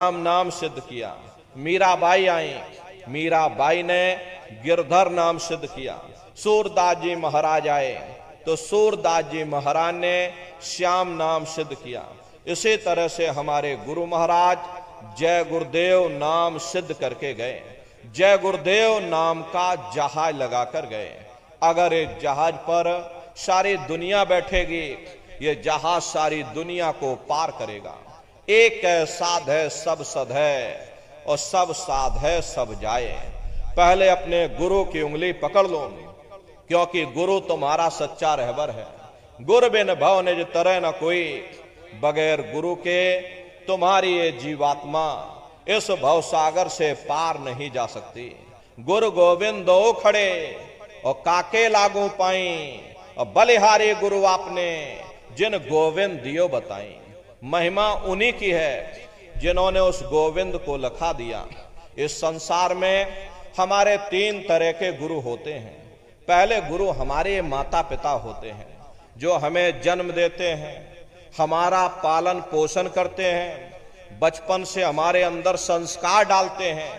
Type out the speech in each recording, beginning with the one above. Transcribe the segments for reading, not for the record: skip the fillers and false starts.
राम नाम सिद्ध किया। मीराबाई आई, मीराबाई ने गिरधर नाम सिद्ध किया। सूरदास जी महाराज आए तो सूरदास जी महाराज ने श्याम नाम सिद्ध किया। इसी तरह से हमारे गुरु महाराज जय गुरुदेव नाम सिद्ध करके गए। जय गुरुदेव नाम का जहाज लगा कर गए। अगर इस जहाज पर सारी दुनिया बैठेगी, ये जहाज सारी दुनिया को पार करेगा। एक है साध है सब सद है, और सब साध है सब जाए। पहले अपने गुरु की उंगली पकड़ लो, क्योंकि गुरु तुम्हारा सच्चा रहबर है। गुरु बिन भव निज तरह न कोई, बगैर गुरु के तुम्हारी ये जीवात्मा इस भव सागर से पार नहीं जा सकती। गुरु गोविंद दो खड़े और काके लागू पाई, और बलिहारी गुरु आपने जिन गोविंद दियो बताई। महिमा उन्हीं की है जिन्होंने उस गोविंद को लखा दिया। इस संसार में हमारे तीन तरह के गुरु होते हैं। पहले गुरु हमारे माता पिता होते हैं, जो हमें जन्म देते हैं, हमारा पालन पोषण करते हैं, बचपन से हमारे अंदर संस्कार डालते हैं।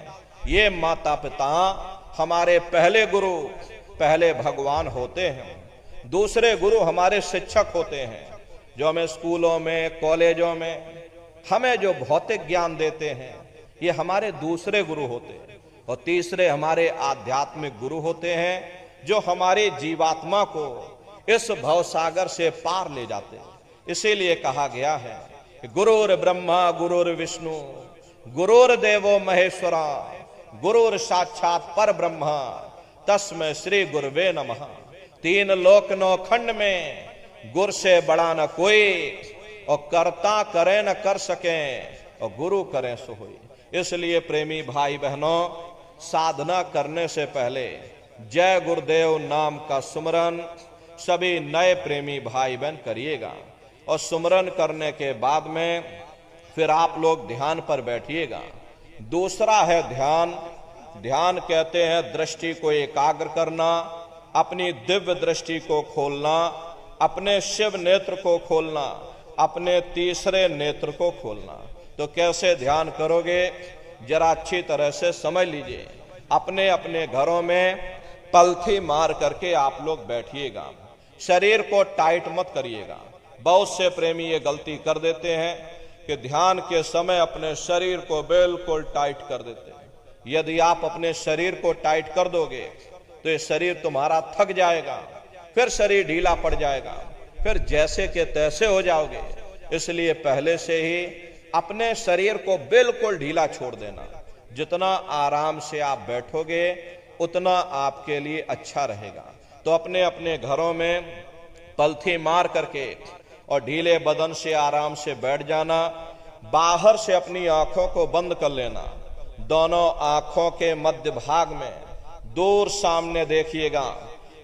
ये माता पिता हमारे पहले गुरु, पहले भगवान होते हैं। दूसरे गुरु हमारे शिक्षक होते हैं, जो हमें स्कूलों में कॉलेजों में हमें जो भौतिक ज्ञान देते हैं, ये हमारे दूसरे गुरु होते हैं। और तीसरे हमारे आध्यात्मिक गुरु होते हैं, जो हमारी जीवात्मा को इस भवसागर से पार ले जाते हैं। इसीलिए कहा गया है गुरुर ब्रह्मा गुरुर विष्णु गुरुर्देवो महेश्वरा गुरुर साक्षात पर ब्रह्मा तस्मै श्री गुरुवे नमः। तीन लोक नौ खंड में गुरु से बड़ा न कोई, और कर्ता करे न कर सके, और गुरु करें सो होई। इसलिए प्रेमी भाई बहनों, साधना करने से पहले जय गुरुदेव नाम का सुमरन सभी नए प्रेमी भाई बहन करिएगा। और सुमरन करने के बाद में फिर आप लोग ध्यान पर बैठिएगा। दूसरा है ध्यान। ध्यान कहते हैं दृष्टि को एकाग्र करना, अपनी दिव्य दृष्टि को खोलना, अपने शिव नेत्र को खोलना, अपने तीसरे नेत्र को खोलना। तो कैसे ध्यान करोगे, जरा अच्छी तरह से समझ लीजिए। अपने अपने घरों में पलथी मार करके आप लोग बैठिएगा। शरीर को टाइट मत करिएगा। बहुत से प्रेमी ये गलती कर देते हैं कि ध्यान के समय अपने शरीर को बिल्कुल टाइट कर देते हैं। यदि आप अपने शरीर को टाइट कर दोगे तो ये शरीर तुम्हारा थक जाएगा, फिर शरीर ढीला पड़ जाएगा, फिर जैसे के तैसे हो जाओगे। इसलिए पहले से ही अपने शरीर को बिल्कुल ढीला छोड़ देना। जितना आराम से आप बैठोगे उतना आपके लिए अच्छा रहेगा। तो अपने अपने घरों में पलथी मार करके और ढीले बदन से आराम से बैठ जाना। बाहर से अपनी आंखों को बंद कर लेना। दोनों आंखों के मध्य भाग में दूर सामने देखिएगा,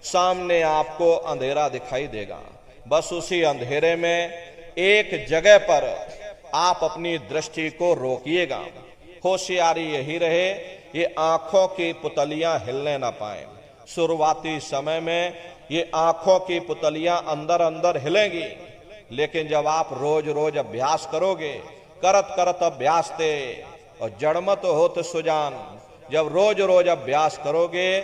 सामने आपको अंधेरा दिखाई देगा। बस उसी अंधेरे में एक जगह पर आप अपनी दृष्टि को रोकिएगा। होशियारी यही रहे ये आंखों की पुतलियां हिलने ना पाए। शुरुआती समय में ये आंखों की पुतलियां अंदर अंदर हिलेंगी, लेकिन जब आप रोज रोज अभ्यास करोगे, करत करत अभ्यास ते और जड़मत होत सुजान, जब रोज रोज अभ्यास करोगे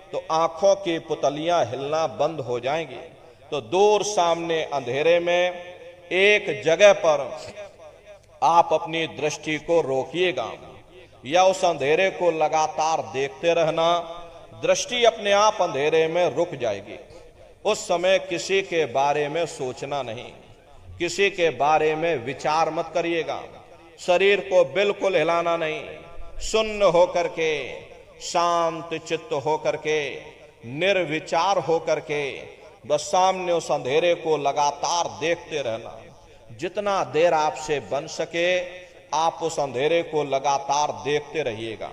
तो आंखों की पुतलियां हिलना बंद हो जाएंगी। तो दूर सामने अंधेरे में एक जगह पर आप अपनी दृष्टि को रोकिएगा या उस अंधेरे को लगातार देखते रहना। दृष्टि अपने आप अंधेरे में रुक जाएगी। उस समय किसी के बारे में सोचना नहीं, किसी के बारे में विचार मत करिएगा। शरीर को बिल्कुल हिलाना नहीं। शून्य होकर के, शांत चित्त होकर के, निर्विचार होकर के बस सामने उस अंधेरे को लगातार देखते रहना। जितना देर आपसे बन सके आप उस अंधेरे को लगातार देखते रहिएगा।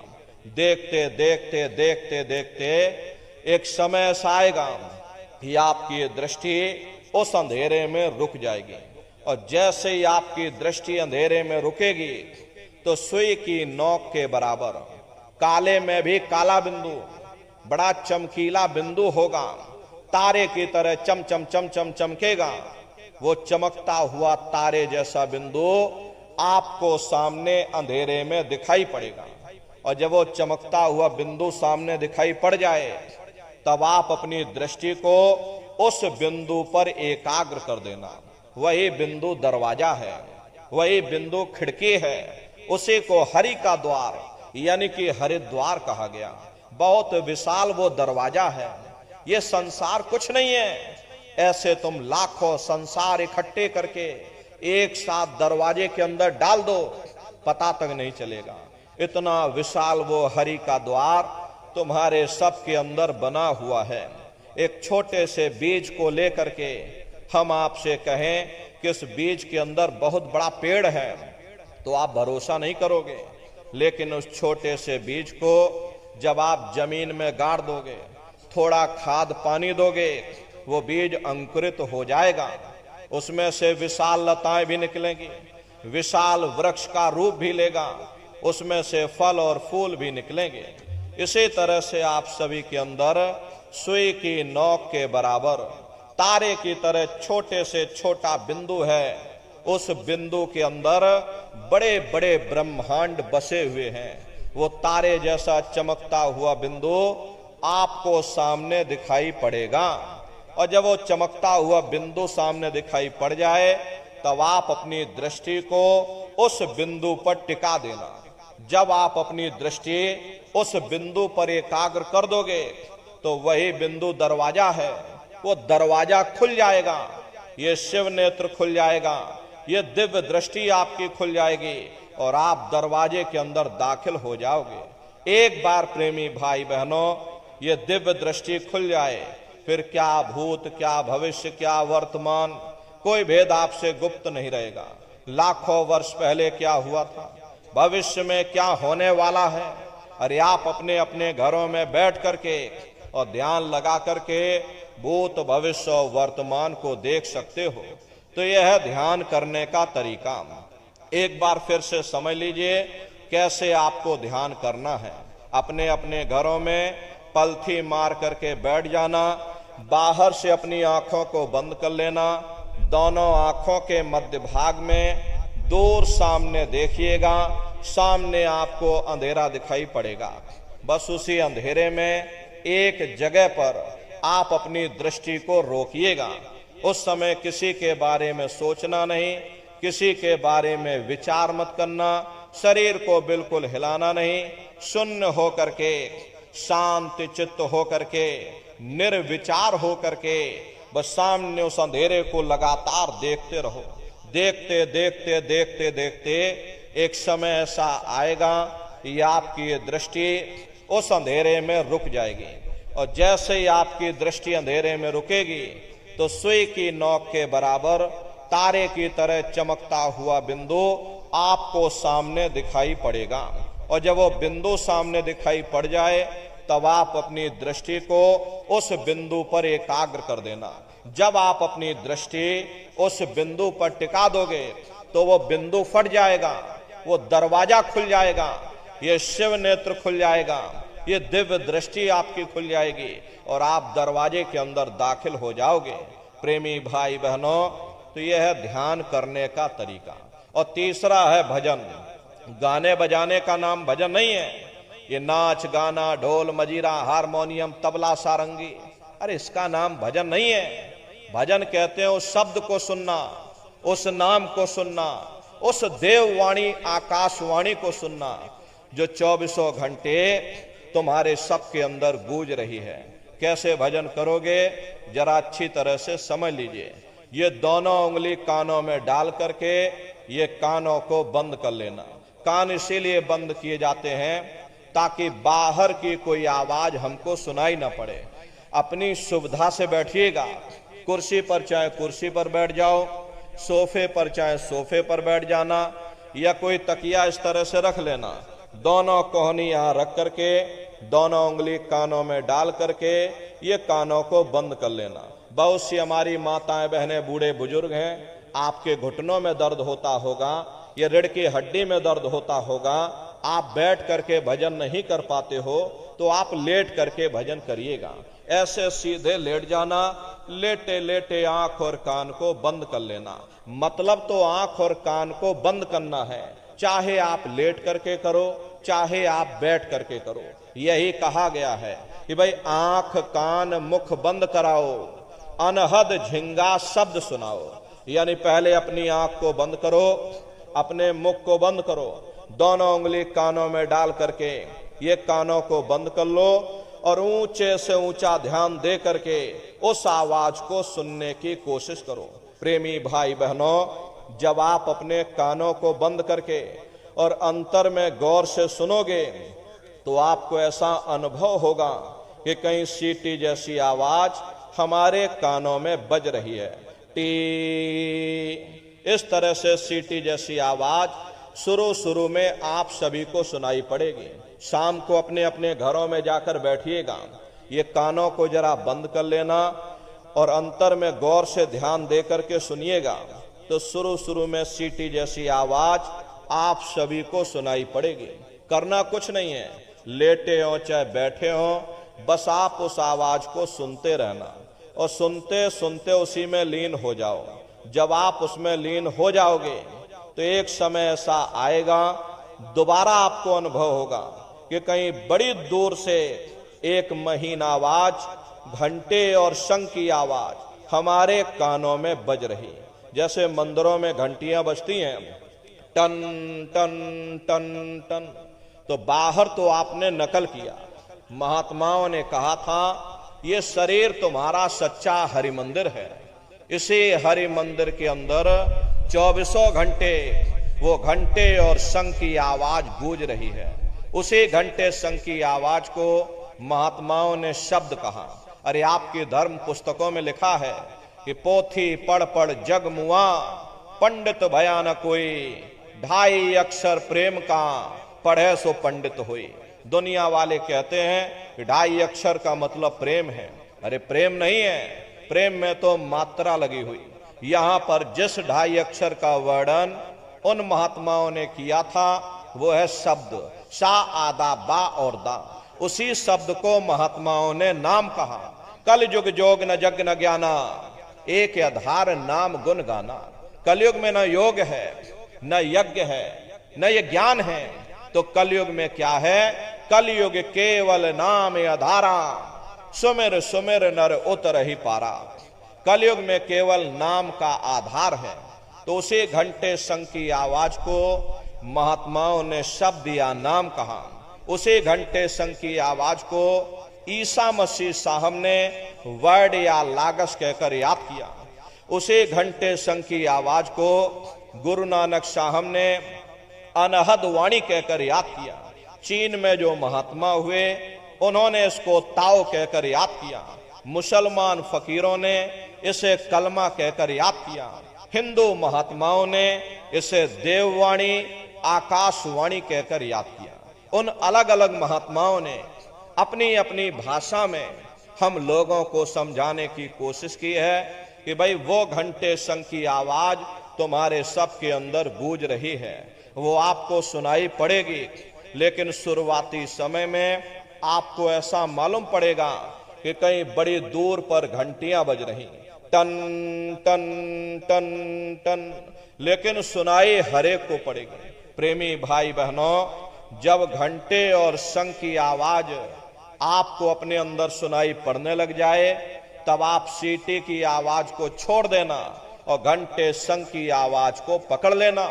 देखते देखते देखते देखते एक समय ऐसा आएगा कि आपकी ये दृष्टि उस अंधेरे में रुक जाएगी। और जैसे ही आपकी दृष्टि अंधेरे में रुकेगी तो सुई की नोक के बराबर काले में भी काला बिंदु, बड़ा चमकीला बिंदु होगा, तारे की तरह चम चम चम चम चमकेगा। वो चमकता हुआ तारे जैसा बिंदु आपको सामने अंधेरे में दिखाई पड़ेगा। और जब वो चमकता हुआ बिंदु सामने दिखाई पड़ जाए तब आप अपनी दृष्टि को उस बिंदु पर एकाग्र कर देना। वही बिंदु दरवाजा है, वही बिंदु खिड़की है, उसी को हरि का द्वार यानी कि हरिद्वार कहा गया। बहुत विशाल वो दरवाजा है। ये संसार कुछ नहीं है। ऐसे तुम लाखों संसार इकट्ठे करके एक साथ दरवाजे के अंदर डाल दो, पता तक नहीं चलेगा। इतना विशाल वो हरि का द्वार तुम्हारे सब के अंदर बना हुआ है। एक छोटे से बीज को लेकर के हम आपसे कहें कि इस बीज के अंदर बहुत बड़ा पेड़ है तो आप भरोसा नहीं करोगे, लेकिन उस छोटे से बीज को जब आप जमीन में गाड़ दोगे, थोड़ा खाद पानी दोगे, वो बीज अंकुरित हो जाएगा। उसमें से विशाल लताएं भी निकलेंगी, विशाल वृक्ष का रूप भी लेगा, उसमें से फल और फूल भी निकलेंगे। इसी तरह से आप सभी के अंदर सुई की नोक के बराबर तारे की तरह छोटे से छोटा बिंदु है। उस बिंदु के अंदर बड़े बड़े ब्रह्मांड बसे हुए हैं। वो तारे जैसा चमकता हुआ बिंदु आपको सामने दिखाई पड़ेगा। और जब वो चमकता हुआ बिंदु सामने दिखाई पड़ जाए तब आप अपनी दृष्टि को उस बिंदु पर टिका देना। जब आप अपनी दृष्टि उस बिंदु पर एकाग्र कर दोगे तो वही बिंदु दरवाजा है। वो दरवाजा खुल जाएगा, ये शिव नेत्र खुल जाएगा, ये दिव्य दृष्टि आपकी खुल जाएगी और आप दरवाजे के अंदर दाखिल हो जाओगे। एक बार प्रेमी भाई बहनों ये दिव्य दृष्टि खुल जाए, फिर क्या भूत, क्या भविष्य, क्या वर्तमान, कोई भेद आपसे गुप्त नहीं रहेगा। लाखों वर्ष पहले क्या हुआ था, भविष्य में क्या होने वाला है, अरे आप अपने अपने घरों में बैठ करके और ध्यान लगा करके भूत, भविष्य और वर्तमान को देख सकते हो। तो यह है ध्यान करने का तरीका। एक बार फिर से समझ लीजिए कैसे आपको ध्यान करना है। अपने अपने घरों में पलथी मार करके बैठ जाना, बाहर से अपनी आंखों को बंद कर लेना, दोनों आंखों के मध्य भाग में दूर सामने देखिएगा, सामने आपको अंधेरा दिखाई पड़ेगा। बस उसी अंधेरे में एक जगह पर आप अपनी दृष्टि को रोकिएगा। उस समय किसी के बारे में सोचना नहीं, किसी के बारे में विचार मत करना, शरीर को बिल्कुल हिलाना नहीं, शून्य हो करके, शांति चित्त हो करके, निर्विचार हो करके बस सामने उस अंधेरे को लगातार देखते रहो। देखते देखते देखते देखते एक समय ऐसा आएगा कि आपकी ये दृष्टि उस अंधेरे में रुक जाएगी। और जैसे ही आपकी दृष्टि अंधेरे में रुकेगी तो सुई की नोक के बराबर तारे की तरह चमकता हुआ बिंदु आपको सामने दिखाई पड़ेगा। और जब वो बिंदु सामने दिखाई पड़ जाए तब आप अपनी दृष्टि को उस बिंदु पर एकाग्र कर देना। जब आप अपनी दृष्टि उस बिंदु पर टिका दोगे तो वो बिंदु फट जाएगा, वो दरवाजा खुल जाएगा, ये शिव नेत्र खुल जाएगा, ये दिव्य दृष्टि आपकी खुल जाएगी और आप दरवाजे के अंदर दाखिल हो जाओगे। प्रेमी भाई बहनों, तो यह है ध्यान करने का तरीका। और तीसरा है भजन। गाने बजाने का नाम भजन नहीं है। ये नाच गाना, ढोल मजीरा, हारमोनियम, तबला, सारंगी, अरे इसका नाम भजन नहीं है। भजन कहते हैं उस शब्द को सुनना, उस नाम को सुनना, उस देववाणी आकाशवाणी को सुनना जो 24 घंटे तुम्हारे सब के अंदर गूंज रही है। कैसे भजन करोगे जरा अच्छी तरह से समझ लीजिए। ये दोनों उंगली कानों में डाल करके ये कानों को बंद कर लेना। कान इसीलिए बंद किए जाते हैं ताकि बाहर की कोई आवाज हमको सुनाई ना पड़े। अपनी सुविधा से बैठिएगा। कुर्सी पर चाहे कुर्सी पर बैठ जाओ, सोफे पर चाहे सोफे पर बैठ जाना, या कोई तकिया इस तरह से रख लेना। दोनों कोहनी यहाँ रख करके दोनों उंगली कानों में डाल करके ये कानों को बंद कर लेना। बहुत सी हमारी माताएं बहनें बूढ़े बुजुर्ग हैं, आपके घुटनों में दर्द होता होगा या रीढ़ की हड्डी में दर्द होता होगा, आप बैठ करके भजन नहीं कर पाते हो तो आप लेट करके भजन करिएगा। ऐसे सीधे लेट जाना, लेटे लेटे आंख और कान को बंद कर लेना। मतलब तो आंख और कान को बंद करना है, चाहे आप लेट करके करो चाहे आप बैठ करके करो। यही कहा गया है कि भाई आंख कान मुख बंद कराओ, अनहद झिंगा शब्द सुनाओ। यानी पहले अपनी आंख को बंद करो, अपने मुख को बंद करो, दोनों उंगली कानों में डाल करके ये कानों को बंद कर लो और ऊंचे से ऊंचा ध्यान दे करके उस आवाज को सुनने की कोशिश करो। प्रेमी भाई बहनों, जब आप अपने कानों को बंद करके और अंतर में गौर से सुनोगे तो आपको ऐसा अनुभव होगा कि कहीं सीटी जैसी आवाज हमारे कानों में बज रही है। टी, इस तरह से सीटी जैसी आवाज शुरू में आप सभी को सुनाई पड़ेगी। शाम को अपने अपने घरों में जाकर बैठिएगा, ये कानों को जरा बंद कर लेना और अंतर में गौर से ध्यान दे करके सुनिएगा तो शुरू में सीटी जैसी आवाज आप सभी को सुनाई पड़ेगी। करना कुछ नहीं है, लेटे हो चाहे बैठे हो, बस आप उस आवाज को सुनते रहना और सुनते सुनते उसी में लीन हो जाओ। जब आप उसमें लीन हो जाओगे तो एक समय ऐसा आएगा, दोबारा आपको अनुभव होगा कि कहीं बड़ी दूर से एक महीन आवाज, घंटे और शंख की आवाज हमारे कानों में बज रही। जैसे मंदिरों में घंटियां बजती हैं, टन टन टन टन, तो बाहर तो आपने नकल किया। महात्माओं ने कहा था ये शरीर तुम्हारा सच्चा हरि मंदिर है, इसी हरि मंदिर के अंदर 24 घंटे वो घंटे और शंख की आवाज गूंज रही है। उसी घंटे शंख की आवाज को महात्माओं ने शब्द कहा। अरे आपकी धर्म पुस्तकों में लिखा है कि पोथी पढ़ पढ़ जग मुआ, पंडित भया न कोई, 2.5 अक्षर प्रेम का, पढ़े सो पंडित हुई। दुनिया वाले कहते हैं कि 2.5 अक्षर का मतलब प्रेम है। अरे प्रेम नहीं है, प्रेम में तो मात्रा लगी हुई। यहां पर जिस 2.5 अक्षर का वर्णन उन महात्माओं ने किया था वो है शब्द, सा आदा बा और दा। उसी शब्द को महात्माओं ने नाम कहा। कल युग जोग न जग न ज्ञाना, एक आधार नाम गुण गाना। कलयुग में न योग है, न यज्ञ है, न ये ज्ञान है, तो कलयुग में क्या है? कलयुग केवल नाम आधारा, सुमिर सुमिर नर उतर ही पारा। कलयुग में केवल नाम का आधार है। तो उसी घंटे शंख की आवाज को महात्माओं ने शब्द या नाम कहा। उसी घंटे शंख की आवाज को ईसा मसीह साहब ने वर्ड या लागस कहकर याद किया। उसी घंटे शंख की आवाज को गुरु नानक साहब ने अनहद वाणी कहकर याद किया। चीन में जो महात्मा हुए उन्होंने इसको ताओ कहकर याद किया। मुसलमान फकीरों ने इसे कलमा कहकर याद किया। हिंदू महात्माओं ने इसे देववाणी आकाशवाणी कहकर याद किया। उन अलग अलग महात्माओं ने अपनी अपनी भाषा में हम लोगों को समझाने की कोशिश की है कि भाई वो घंटे शंख की आवाज तुम्हारे सबके अंदर गूंज रही है, वो आपको सुनाई पड़ेगी। लेकिन शुरुआती समय में आपको ऐसा मालूम पड़ेगा कि कहीं बड़ी दूर पर घंटियां बज रही, टन टन टन टन, लेकिन सुनाई हरेक को पड़ेगी। प्रेमी भाई बहनों, जब घंटे और शंख की आवाज आपको अपने अंदर सुनाई पड़ने लग जाए तब आप सीटी की आवाज को छोड़ देना और घंटे शंख की आवाज को पकड़ लेना,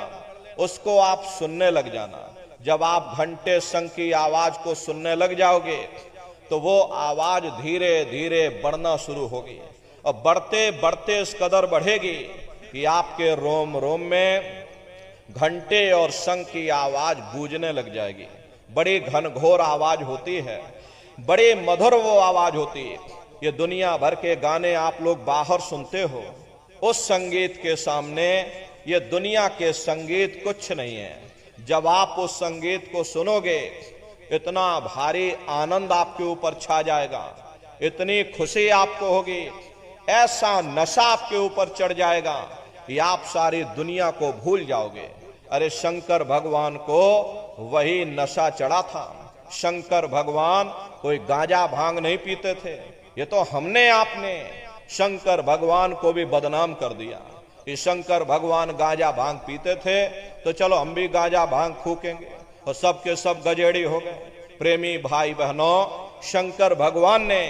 उसको आप सुनने लग जाना। जब आप घंटे शंख की आवाज को सुनने लग जाओगे तो वो आवाज धीरे धीरे बढ़ना शुरू होगी और बढ़ते बढ़ते इस कदर बढ़ेगी कि आपके रोम रोम में घंटे और शंख की आवाज गूंजने लग जाएगी। बड़ी घनघोर आवाज होती है, बड़ी मधुर वो आवाज होती है। ये दुनिया भर के गाने आप लोग बाहर सुनते हो, उस संगीत के सामने ये दुनिया के संगीत कुछ नहीं है। जब आप उस संगीत को सुनोगे इतना भारी आनंद आपके ऊपर छा जाएगा, इतनी खुशी आपको होगी, ऐसा नशा आपके ऊपर चढ़ जाएगा कि आप सारी दुनिया को भूल जाओगे। अरे शंकर भगवान को वही नशा चढ़ा था। शंकर भगवान कोई गांजा भांग नहीं पीते थे, ये तो हमने आपने शंकर भगवान को भी बदनाम कर दिया कि शंकर भगवान गांजा भांग पीते थे, तो चलो हम भी गांजा भांग फूकेंगे, और सबके सब गजेड़ी हो गए। प्रेमी भाई बहनों, शंकर भगवान ने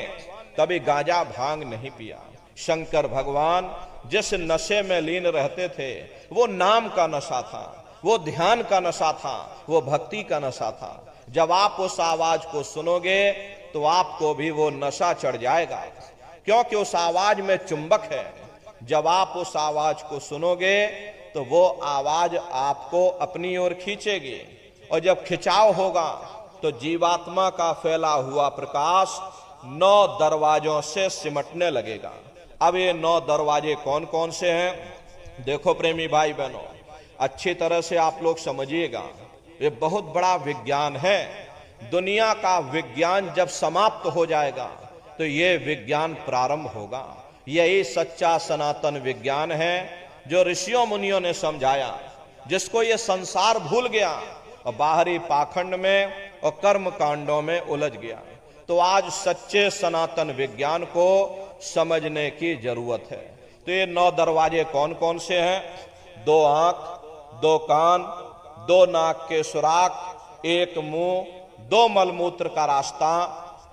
कभी गांजा भांग नहीं पिया। शंकर भगवान जिस नशे में लीन रहते थे वो नाम का नशा था, वो ध्यान का नशा था, वो भक्ति का नशा था। जब आप उस आवाज को सुनोगे तो आपको भी वो नशा चढ़ जाएगा, क्योंकि उस आवाज में चुंबक है। जब आप उस आवाज को सुनोगे तो वो आवाज आपको अपनी ओर खींचेगी, और जब खिंचाव होगा तो जीवात्मा का फैला हुआ प्रकाश 9 दरवाजों से सिमटने लगेगा। अब ये 9 दरवाजे कौन कौन से हैं? देखो प्रेमी भाई बहनों, अच्छी तरह से आप लोग समझिएगा, ये बहुत बड़ा विज्ञान है। दुनिया का विज्ञान जब समाप्त हो जाएगा तो ये विज्ञान प्रारंभ होगा। यही सच्चा सनातन विज्ञान है जो ऋषियों मुनियों ने समझाया, जिसको ये संसार भूल गया और बाहरी पाखंड में और कर्म कांडों में उलझ गया। तो आज सच्चे सनातन विज्ञान को समझने की जरूरत है। तो ये 9 दरवाजे कौन कौन से हैं? 2 आंख, 2 कान, 2 नाक के सुराख, 1 मुंह, 2 मलमूत्र का रास्ता,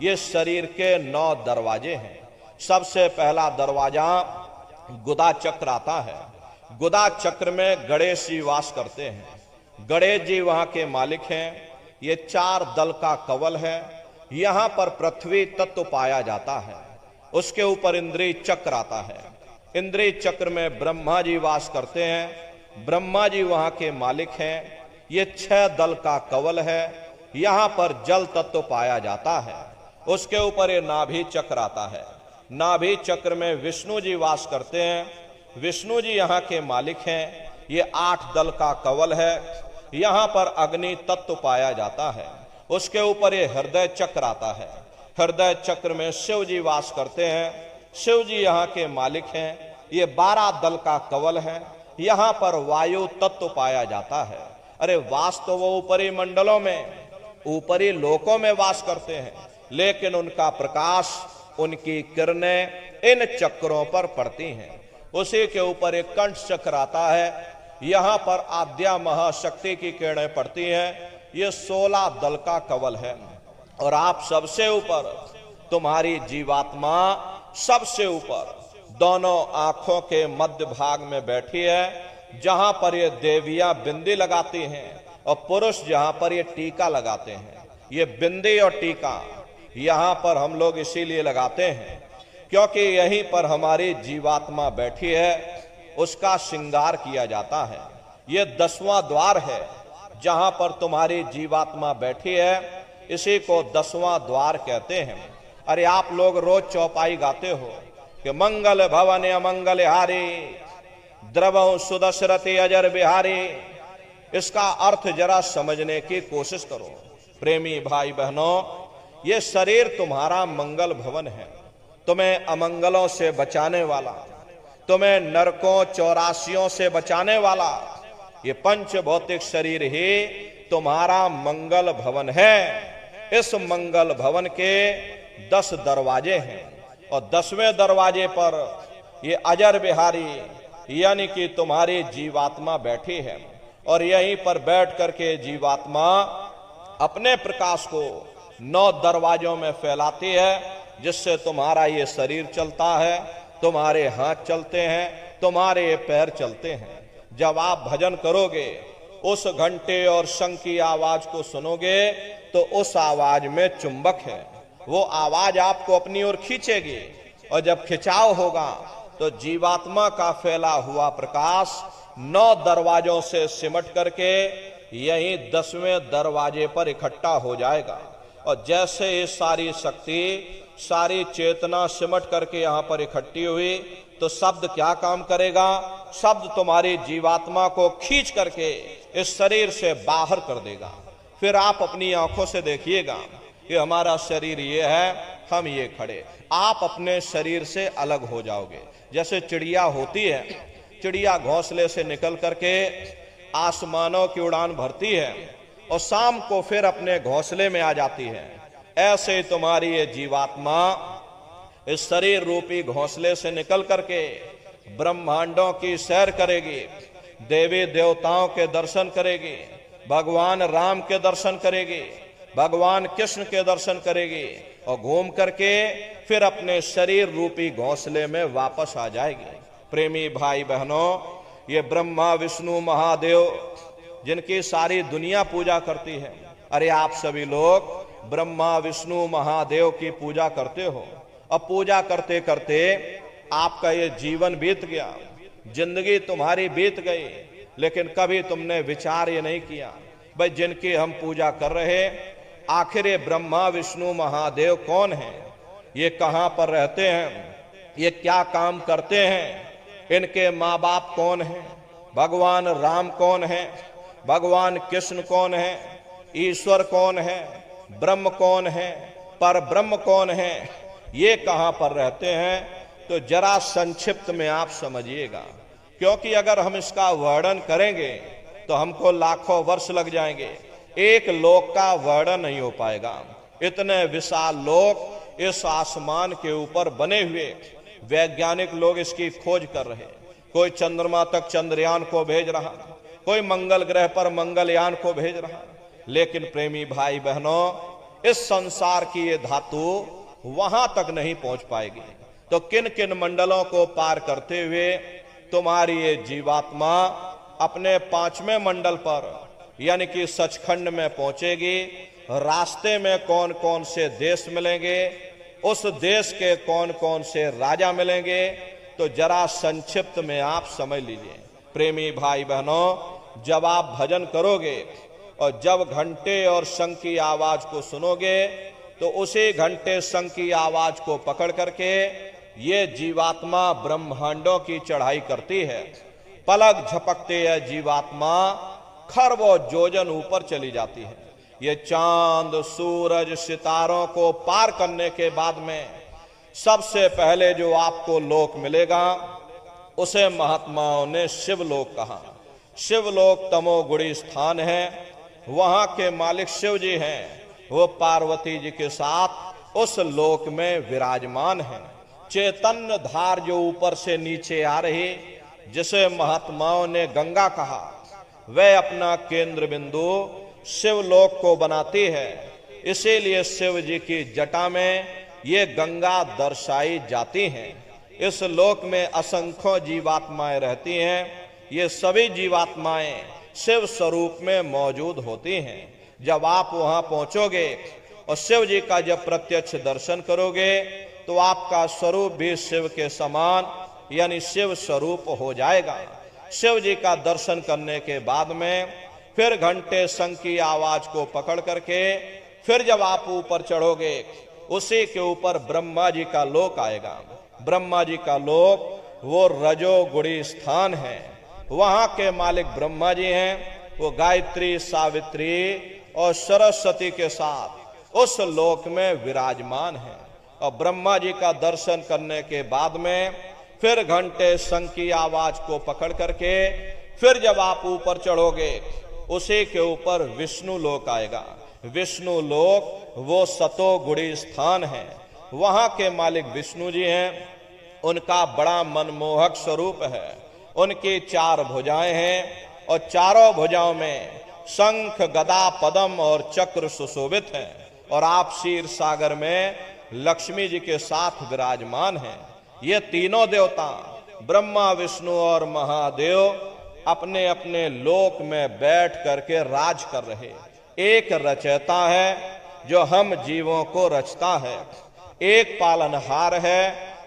ये शरीर के 9 दरवाजे हैं। सबसे पहला दरवाजा गुदा चक्र आता है। गुदा चक्र में गणेश जी वास करते हैं। गणेश जी वहां के मालिक हैं। ये 4 दल का कवल है। यहां पर पृथ्वी तत्व पाया जाता है। उसके ऊपर इंद्रिय चक्र आता है। इंद्रिय चक्र में ब्रह्मा जी वास करते हैं। ब्रह्मा जी वहां के मालिक हैं। ये 6 दल का कवल है। यहां पर जल तत्व पाया जाता है। उसके ऊपर ये नाभि चक्र आता है। नाभि चक्र में विष्णु जी वास करते हैं। विष्णु जी यहाँ के मालिक हैं। ये 8 दल का कवल है। यहाँ पर अग्नि तत्व पाया जाता है। उसके ऊपर ये हृदय चक्र आता है। हृदय चक्र में शिव जी वास करते हैं। शिव जी यहाँ के मालिक हैं। ये 12 दल का कवल है। यहाँ पर वायु तत्व पाया जाता है। अरे वास तो वो ऊपरी मंडलों में, ऊपरी लोकों में वास करते हैं, लेकिन उनका प्रकाश, उनकी किरणें इन चक्रों पर पड़ती हैं। उसी के ऊपर एक कंठ चक्र आता है। यहाँ पर आद्या महाशक्ति की किरणें पड़ती हैं। ये 16 दल का कवल है। और आप सबसे ऊपर, तुम्हारी जीवात्मा सबसे ऊपर दोनों आंखों के मध्य भाग में बैठी है, जहां पर ये देवियां बिंदी लगाती हैं और पुरुष जहां पर ये टीका लगाते हैं। ये बिंदी और टीका यहां पर हम लोग इसीलिए लगाते हैं क्योंकि यहीं पर हमारी जीवात्मा बैठी है, उसका श्रृंगार किया जाता है। ये 10वां द्वार है जहां पर तुम्हारी जीवात्मा बैठी है। इसी को 10वां द्वार कहते हैं। अरे आप लोग रोज चौपाई गाते हो कि मंगल भवन अमंगल हारी, द्रवं सुदशरथी अजर बिहारी। इसका अर्थ जरा समझने की कोशिश करो प्रेमी भाई बहनों। ये शरीर तुम्हारा मंगल भवन है, तुम्हें अमंगलों से बचाने वाला, तुम्हें नरकों 84 से बचाने वाला। ये पंच भौतिक शरीर ही तुम्हारा मंगल भवन है। इस मंगल भवन के 10 दरवाजे हैं और 10वें दरवाजे पर ये अजर बिहारी यानी कि तुम्हारी जीवात्मा बैठी है। और यहीं पर बैठ करके जीवात्मा अपने प्रकाश को 9 दरवाजों में फैलाती है, जिससे तुम्हारा ये शरीर चलता है, तुम्हारे हाथ चलते हैं, तुम्हारे पैर चलते हैं। जब आप भजन करोगे, उस घंटे और शंख की आवाज को सुनोगे तो उस आवाज में चुंबक है। वो आवाज आपको अपनी ओर खींचेगी, और जब खिंचाव होगा तो जीवात्मा का फैला हुआ प्रकाश 9 दरवाजों से सिमट करके यही 10वें दरवाजे पर इकट्ठा हो जाएगा। और जैसे ये सारी शक्ति, सारी चेतना सिमट करके यहाँ पर इकट्ठी हुई तो शब्द क्या काम करेगा? शब्द तुम्हारी जीवात्मा को खींच करके इस शरीर से बाहर कर देगा। फिर आप अपनी आंखों से देखिएगा कि हमारा शरीर ये है, हम ये खड़े। आप अपने शरीर से अलग हो जाओगे। जैसे चिड़िया होती है, चिड़िया घोंसले से निकल करके आसमानों की उड़ान भरती है और शाम को फिर अपने घोंसले में आ जाती है। ऐसे तुम्हारी ये जीवात्मा इस शरीर रूपी घोंसले से निकल करके ब्रह्मांडों की सैर करेगी, देवी देवताओं के दर्शन करेगी, भगवान राम के दर्शन करेगी, भगवान कृष्ण के दर्शन करेगी और घूम करके फिर अपने शरीर रूपी घोंसले में वापस आ जाएगी। प्रेमी भाई बहनों, ये ब्रह्मा विष्णु महादेव जिनकी सारी दुनिया पूजा करती है, अरे आप सभी लोग ब्रह्मा विष्णु महादेव की पूजा करते हो। अब पूजा करते करते आपका ये जीवन बीत गया, जिंदगी तुम्हारी बीत गई, लेकिन कभी तुमने विचार ये नहीं किया भाई जिनकी हम पूजा कर रहे, आखिर ये ब्रह्मा विष्णु महादेव कौन है, ये कहां पर रहते हैं, ये क्या काम करते हैं, इनके माँ बाप कौन हैं, भगवान राम कौन है, भगवान कृष्ण कौन है, ईश्वर कौन है, ब्रह्म कौन है, पर ब्रह्म कौन है, ये कहां पर रहते हैं। तो जरा संक्षिप्त में आप समझिएगा, क्योंकि अगर हम इसका वर्णन करेंगे तो हमको लाखों वर्ष लग जाएंगे, एक लोक का वर्णन नहीं हो पाएगा। इतने विशाल लोक इस आसमान के ऊपर बने हुए, वैज्ञानिक लोग इसकी खोज कर रहे, कोई चंद्रमा तक चंद्रयान को भेज रहा, कोई मंगल ग्रह पर मंगलयान को भेज रहा, लेकिन प्रेमी भाई बहनों, इस संसार की ये धातु वहां तक नहीं पहुंच पाएगी। तो किन किन मंडलों को पार करते हुए तुम्हारी ये जीवात्मा अपने 5वें मंडल पर यानी कि सचखंड में पहुंचेगी। रास्ते में कौन कौन से देश मिलेंगे, उस देश के कौन कौन से राजा मिलेंगे, तो जरा संक्षिप्त में आप समझ लीजिए। प्रेमी भाई बहनों, जब आप भजन करोगे और जब घंटे और शंख की आवाज को सुनोगे, तो उसी घंटे शंख की आवाज को पकड़ करके ये जीवात्मा ब्रह्मांडों की चढ़ाई करती है। पलक झपकते यह जीवात्मा खरबों योजन ऊपर चली जाती है। ये चांद सूरज सितारों को पार करने के बाद में सबसे पहले जो आपको लोक मिलेगा उसे महात्माओं ने शिवलोक कहा। शिवलोक तमोगुणी स्थान है, वहां के मालिक शिव जी हैं, वो पार्वती जी के साथ उस लोक में विराजमान है। चैतन्य धार जो ऊपर से नीचे आ रही, जिसे महात्माओं ने गंगा कहा, वह अपना केंद्र बिंदु शिवलोक को बनाती है। इसीलिए शिव जी की जटा में ये गंगा दर्शाई जाती हैं। इस लोक में असंख्यों जीवात्माएं रहती हैं। ये सभी जीवात्माएं शिव स्वरूप में मौजूद होती हैं। जब आप वहां पहुंचोगे और शिव जी का जब प्रत्यक्ष दर्शन करोगे, तो आपका स्वरूप भी शिव के समान यानी शिव स्वरूप हो जाएगा। शिव जी का दर्शन करने के बाद में फिर घंटे शंख की आवाज को पकड़ करके फिर जब आप ऊपर चढ़ोगे, उसी के ऊपर ब्रह्मा जी का लोक आएगा। ब्रह्मा जी का लोक वो रजोगुणी स्थान है। वहां के मालिक ब्रह्मा जी हैं। वो गायत्री, सावित्री और सरस्वती के साथ उस लोक में विराजमान है। और ब्रह्मा जी का दर्शन करने के बाद में फिर घंटे शंख की आवाज को पकड़ करके फिर जब आप ऊपर चढ़ोगे, उसी के ऊपर विष्णु लोक आएगा। विष्णु लोक वो सतोगुणी स्थान है। वहां के मालिक विष्णु जी हैं। उनका बड़ा मनमोहक स्वरूप है। उनकी 4 भुजाएं हैं और चारों भुजाओं में शंख, गदा, पद्म और चक्र सुशोभित हैं। और आप क्षीर सागर में लक्ष्मी जी के साथ विराजमान हैं। ये तीनों देवता ब्रह्मा, विष्णु और महादेव अपने अपने लोक में बैठ करके राज कर रहे। एक रचयिता है जो हम जीवों को रचता है, एक पालनहार है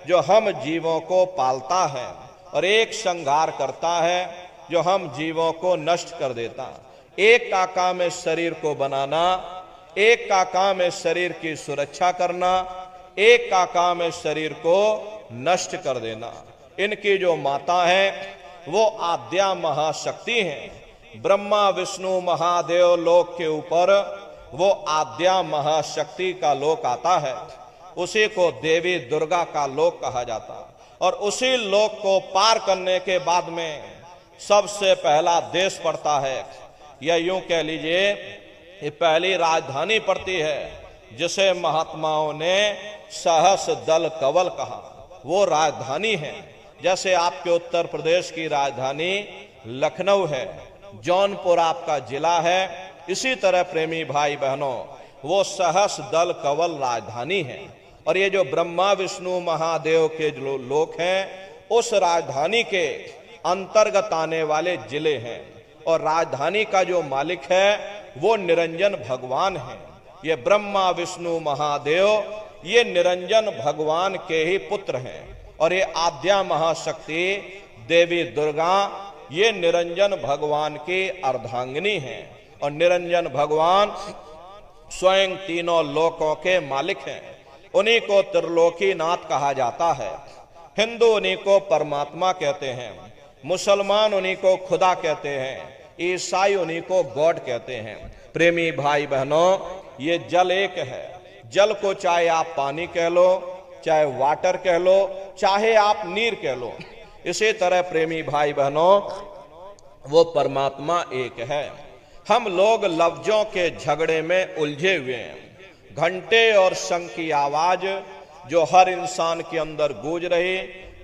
जो हम जीवों को पालता है, और एक संहार करता है जो हम जीवों को नष्ट कर देता। एक का काम है शरीर को बनाना, एक का काम है शरीर की सुरक्षा करना, एक का काम है शरीर को नष्ट कर देना। इनकी जो माता है वो आद्या महाशक्ति है। ब्रह्मा, विष्णु, महादेव लोक के ऊपर वो आद्या महाशक्ति का लोक आता है। उसी को देवी दुर्गा का लोक कहा जाता। और उसी लोक को पार करने के बाद में सबसे पहला देश पड़ता है, या यूं कह लीजिए ये पहली राजधानी पड़ती है, जिसे महात्माओं ने सहस दल कवल कहा, वो राजधानी है। जैसे आपके उत्तर प्रदेश की राजधानी लखनऊ है, जौनपुर आपका जिला है, इसी तरह प्रेमी भाई बहनों वो सहस दल कवल राजधानी है। और ये जो ब्रह्मा विष्णु महादेव के जो लोक हैं उस राजधानी के अंतर्गत आने वाले जिले हैं। और राजधानी का जो मालिक है वो निरंजन भगवान है। ये ब्रह्मा विष्णु महादेव ये निरंजन भगवान के ही पुत्र हैं। और ये आद्या महाशक्ति देवी दुर्गा ये निरंजन भगवान की अर्धांगिनी हैं। और निरंजन भगवान स्वयं तीनों लोकों के मालिक हैं। उन्हीं को त्रिलोकीनाथ कहा जाता है। हिंदू उन्हीं को परमात्मा कहते हैं, मुसलमान उन्हीं को खुदा कहते हैं, ईसाई उन्हीं को गॉड कहते हैं। प्रेमी भाई बहनों ये जल एक है। जल को चाहे आप पानी कह लो, चाहे वाटर कह लो, चाहे आप नीर कह लो, इसी तरह प्रेमी भाई बहनों वो परमात्मा एक है। हम लोग लफ्जों के झगड़े में उलझे हुए हैं। घंटे और शंख की आवाज जो हर इंसान के अंदर गूंज रही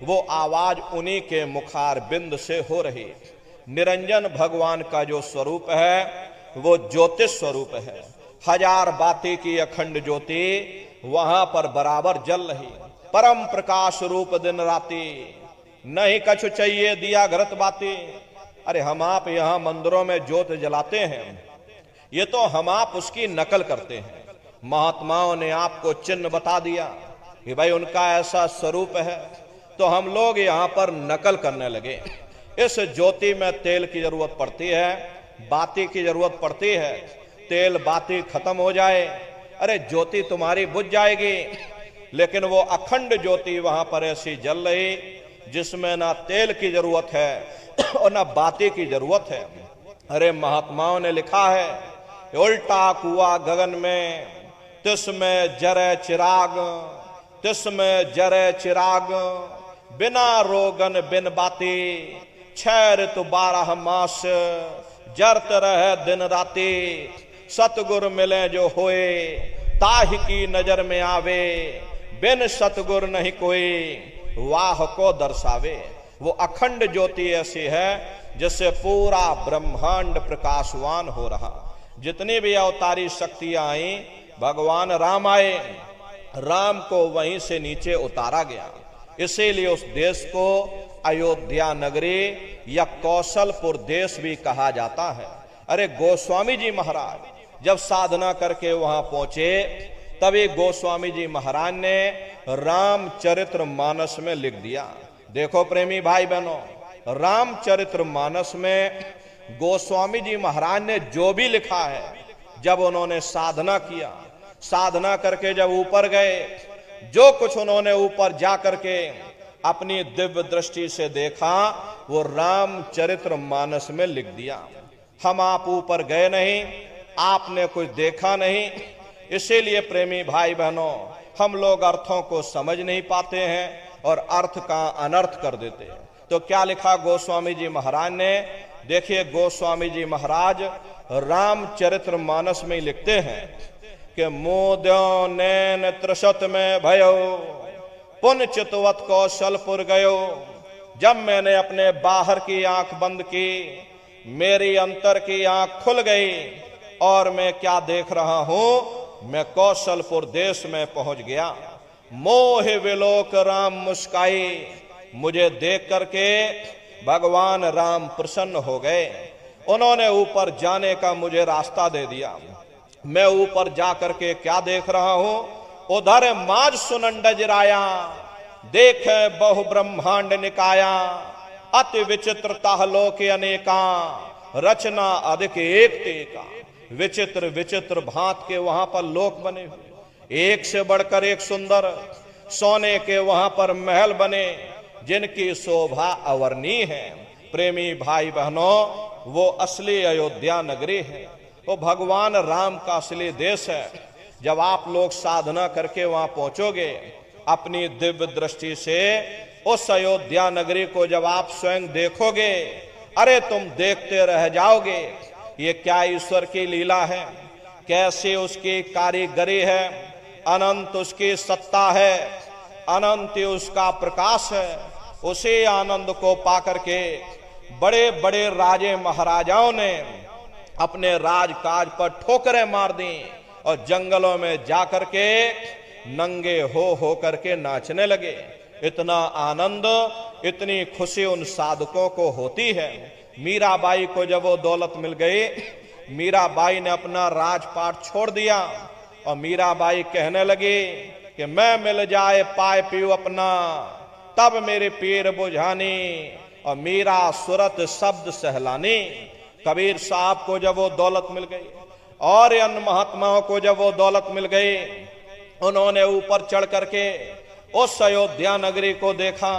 वो आवाज उन्हीं के मुखार बिंद से हो रही। निरंजन भगवान का जो स्वरूप है वो ज्योतिष स्वरूप है। हजार बाती की अखंड ज्योति वहां पर बराबर जल रही। परम प्रकाश रूप दिन राती, नहीं कछु चाहिए दिया घरत बाती। अरे हम आप यहाँ मंदिरों में ज्योत जलाते हैं, ये तो हम आप उसकी नकल करते हैं। महात्माओं ने आपको चिन्ह बता दिया कि भाई उनका ऐसा स्वरूप है, तो हम लोग यहाँ पर नकल करने लगे। इस ज्योति में तेल की जरूरत पड़ती है, बाती की जरूरत पड़ती है। तेल बाती खत्म हो जाए, अरे ज्योति तुम्हारी बुझ जाएगी। लेकिन वो अखंड ज्योति वहां पर ऐसी जल रही जिसमें ना तेल की जरूरत है और ना बाती की जरूरत है। अरे महात्माओं ने लिखा है, उल्टा कुआ गगन में तिसमें जरे चिराग, तिसमें जरे चिराग, बिना रोगन बिन बाती, 6 ऋतु 12 मास, जरत रहे दिन राती। सतगुर मिले जो होए, ताहि की नजर में आवे, बिन सतगुर नहीं कोई, वाह को दर्शावे। वो अखंड ज्योति ऐसी है जिससे पूरा ब्रह्मांड प्रकाशवान हो रहा। जितनी भी अवतारी शक्तियां आई, भगवान राम आए, राम को वहीं से नीचे उतारा गया। इसीलिए उस देश को अयोध्या नगरी या कौशलपुर देश भी कहा जाता है। अरे गोस्वामी जी महाराज जब साधना करके वहां पहुंचे, तभी गोस्वामी जी महाराज ने रामचरित्र मानस में लिख दिया। देखो प्रेमी भाई बहनों, रामचरित्र मानस में गोस्वामी जी महाराज ने जो भी लिखा है, जब उन्होंने साधना किया, साधना करके जब ऊपर गए, जो कुछ उन्होंने ऊपर जा करके अपनी दिव्य दृष्टि से देखा वो रामचरित्र मानस में लिख दिया। हम आप ऊपर गए नहीं, आपने कुछ देखा नहीं, इसीलिए प्रेमी भाई बहनों हम लोग अर्थों को समझ नहीं पाते हैं और अर्थ का अनर्थ कर देते हैं। तो क्या लिखा गोस्वामी जी महाराज ने? देखिए गोस्वामी जी महाराज रामचरित्र मानस में लिखते हैं कि मोद्यो नैन त्रिशत में भयो, पुन चितवत कौशलपुर गयो। जब मैंने अपने बाहर की आंख बंद की, मेरी अंतर की आंख खुल गई और मैं क्या देख रहा हूं, मैं कौशलपुर देश में पहुंच गया। मोह विलोक राम मुस्काई, मुझे देख करके भगवान राम प्रसन्न हो गए। उन्होंने ऊपर जाने का मुझे रास्ता दे दिया। मैं ऊपर जा करके क्या देख रहा हूं, उधर माज सुनंडज राया, देखे बहु ब्रह्मांड निकाया, अति विचित्रता लोक अनेका, रचना अधिक एक तेका। विचित्र विचित्र भांत के वहां पर लोक बने हुए, एक से बढ़कर एक सुंदर। सोने के वहां पर महल बने जिनकी शोभा अवर्णीय है। प्रेमी भाई बहनों वो असली अयोध्या नगरी है, वो भगवान राम का असली देश है। जब आप लोग साधना करके वहां पहुंचोगे, अपनी दिव्य दृष्टि से उस अयोध्या नगरी को जब आप स्वयं देखोगे, अरे तुम देखते रह जाओगे। ये क्या ईश्वर की लीला है, कैसे उसकी कारीगरी है। अनंत उसकी सत्ता है, अनंत ही उसका प्रकाश है। उसी आनंद को पाकर के बड़े बड़े राजे महाराजाओं ने अपने राजकाज पर ठोकरें मार दी और जंगलों में जाकर के नंगे हो करके नाचने लगे। इतना आनंद, इतनी खुशी उन साधकों को होती है। मीराबाई को जब वो दौलत मिल गई, मीराबाई ने अपना राजपाट छोड़ दिया और मीराबाई कहने लगी कि मैं मिल जाए पाए पीऊ अपना, तब मेरे पीर बुझानी और मीरा सूरत शब्द सहलानी। कबीर साहब को जब वो दौलत मिल गई और अन्य महात्माओं को जब वो दौलत मिल गई, उन्होंने ऊपर चढ़ करके उस अयोध्या नगरी को देखा,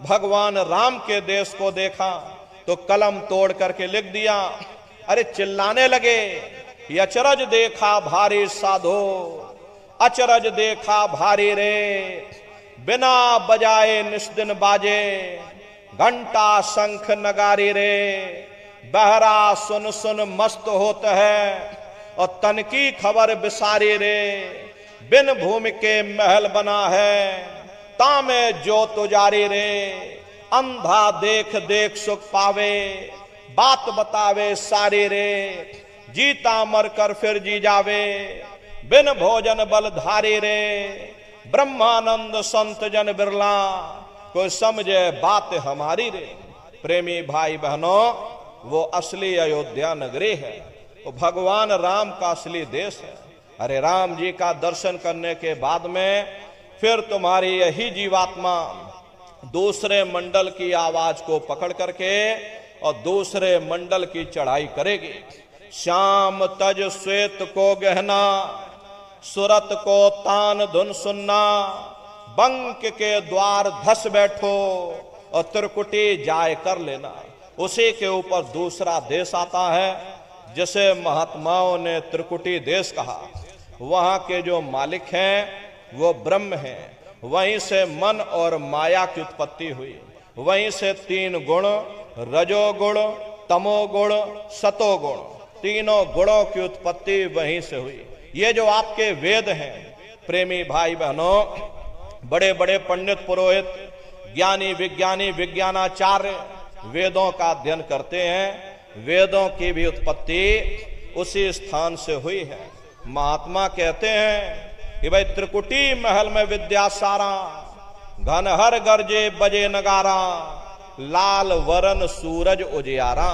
भगवान राम के देश को देखा, तो कलम तोड़ करके लिख दिया। अरे चिल्लाने लगे, अचरज देखा भारी साधो, अचरज देखा भारी रे, बिना बजाए निस्दिन बाजे, घंटा शंख नगारी रे, बहरा सुन सुन मस्त होत है, और तन की खबर बिसारी रे, बिन भूमि के महल बना है, तामे जो तुजारी रे, अंधा देख देख सुख पावे, बात बतावे सारी रे, जीता मर कर फिर जी जावे, बिन भोजन बलधारी रे, ब्रह्मानंद संत जन बिरला, कोई समझे बात हमारी रे। प्रेमी भाई बहनों, वो असली अयोध्या नगरी है, वो भगवान राम का असली देश है। अरे राम जी का दर्शन करने के बाद में फिर तुम्हारी यही जीवात्मा दूसरे मंडल की आवाज को पकड़ करके और दूसरे मंडल की चढ़ाई करेगी। श्याम तज श्वेत को गहना, सुरत को तान धुन सुनना, बंक के द्वार धस बैठो और त्रिकुटी जाय कर लेना। उसी के ऊपर दूसरा देश आता है जिसे महात्माओं ने त्रिकुटी देश कहा। वहां के जो मालिक हैं वो ब्रह्म हैं, वहीं से मन और माया की उत्पत्ति हुई, वहीं से तीन गुण, रजोगुण, तमोगुण, सतोगुण, तीनों गुणों की उत्पत्ति वहीं से हुई। ये जो आपके वेद हैं प्रेमी भाई बहनों, बड़े बड़े पंडित पुरोहित, ज्ञानी विज्ञानी, विज्ञानाचार्य वेदों का अध्ययन करते हैं। वेदों की भी उत्पत्ति उसी स्थान से हुई है। महात्मा कहते हैं कि भाई त्रिकुटी महल में विद्या सारा, घन हर गरजे बजे नगारा, लाल वरन सूरज उजियारा।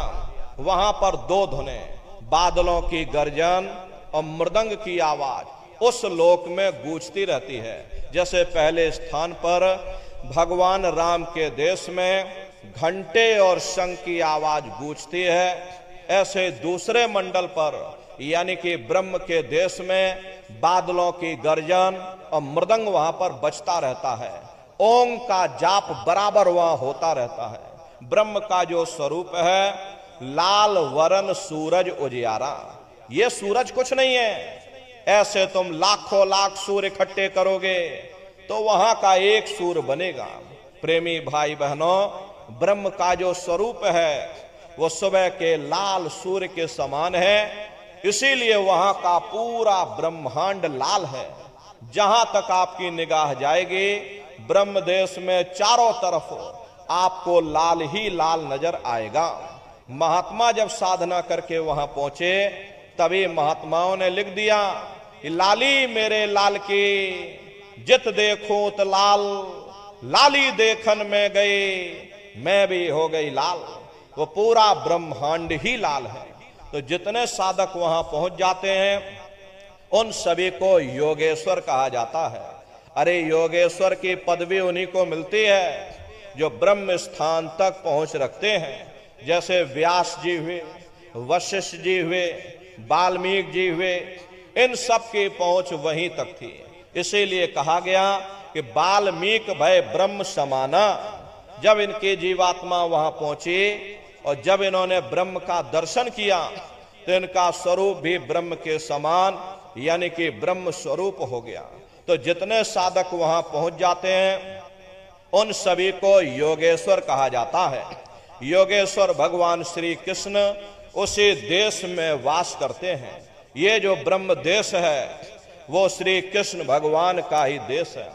वहां पर दो धुने, बादलों की गर्जन और मृदंग की आवाज उस लोक में गूंजती रहती है। जैसे पहले स्थान पर भगवान राम के देश में घंटे और शंख की आवाज गूंजती है, ऐसे दूसरे मंडल पर यानी कि ब्रह्म के देश में बादलों की गर्जन और मृदंग वहां पर बजता रहता है। ओम का जाप बराबर वहां होता रहता है। ब्रह्म का जो स्वरूप है लाल वरन सूरज उजियारा। ये सूरज कुछ नहीं है, ऐसे तुम लाखों लाख सूर्य इकट्ठे करोगे तो वहां का एक सूर्य बनेगा। प्रेमी भाई बहनों, ब्रह्म का जो स्वरूप है वो सुबह के लाल सूर्य के समान है, इसीलिए वहां का पूरा ब्रह्मांड लाल है। जहां तक आपकी निगाह जाएगी ब्रह्म देश में चारों तरफ आपको लाल ही लाल नजर आएगा। महात्मा जब साधना करके वहां पहुंचे तभी महात्माओं ने लिख दिया कि लाली मेरे लाल की, जित देखूं तो लाल, लाली देखन में गई, मैं भी हो गई लाल। वो पूरा ब्रह्मांड ही लाल है। तो जितने साधक वहां पहुंच जाते हैं उन सभी को योगेश्वर कहा जाता है। अरे योगेश्वर की पदवी उन्हीं को मिलती है जो ब्रह्म स्थान तक पहुंच रखते हैं। जैसे व्यास जी हुए, वशिष्ठ जी हुए, वाल्मीकि जी हुए, इन सब की पहुंच वहीं तक थी। इसीलिए कहा गया कि वाल्मीकि भय ब्रह्म समाना। जब इनकी जीवात्मा वहां पहुंची और जब इन्होंने ब्रह्म का दर्शन किया तो इनका स्वरूप भी ब्रह्म के समान यानी कि ब्रह्म स्वरूप हो गया। तो जितने साधक वहां पहुंच जाते हैं उन सभी को योगेश्वर कहा जाता है। योगेश्वर भगवान श्री कृष्ण उसी देश में वास करते हैं। ये जो ब्रह्म देश है वो श्री कृष्ण भगवान का ही देश है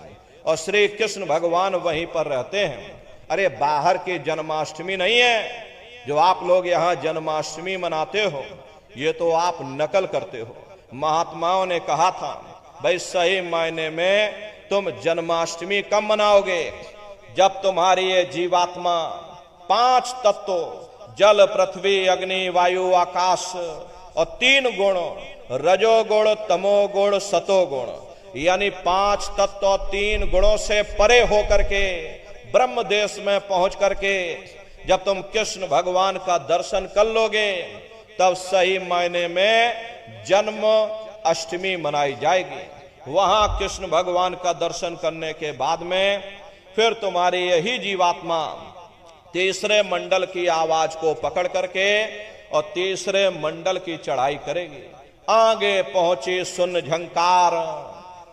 और श्री कृष्ण भगवान वहीं पर रहते हैं। अरे बाहर की जन्माष्टमी नहीं है जो आप लोग यहाँ जन्माष्टमी मनाते हो, ये तो आप नकल करते हो। महात्माओं ने कहा था भाई सही मायने में तुम जन्माष्टमी कब मनाओगे? जब तुम्हारी ये जीवात्मा 5 तत्वों जल पृथ्वी अग्नि वायु आकाश और 3 गुण रजोगुण तमोगुण सतोगुण यानी 5 तत्व और 3 गुणों से परे होकर के ब्रह्म देश में पहुंच करके जब तुम कृष्ण भगवान का दर्शन कर लोगे तब सही मायने में जन्म अष्टमी मनाई जाएगी। वहां कृष्ण भगवान का दर्शन करने के बाद में फिर तुम्हारी यही जीवात्मा तीसरे मंडल की आवाज को पकड़ करके और तीसरे मंडल की चढ़ाई करेगी। आगे पहुंची सुन झंकार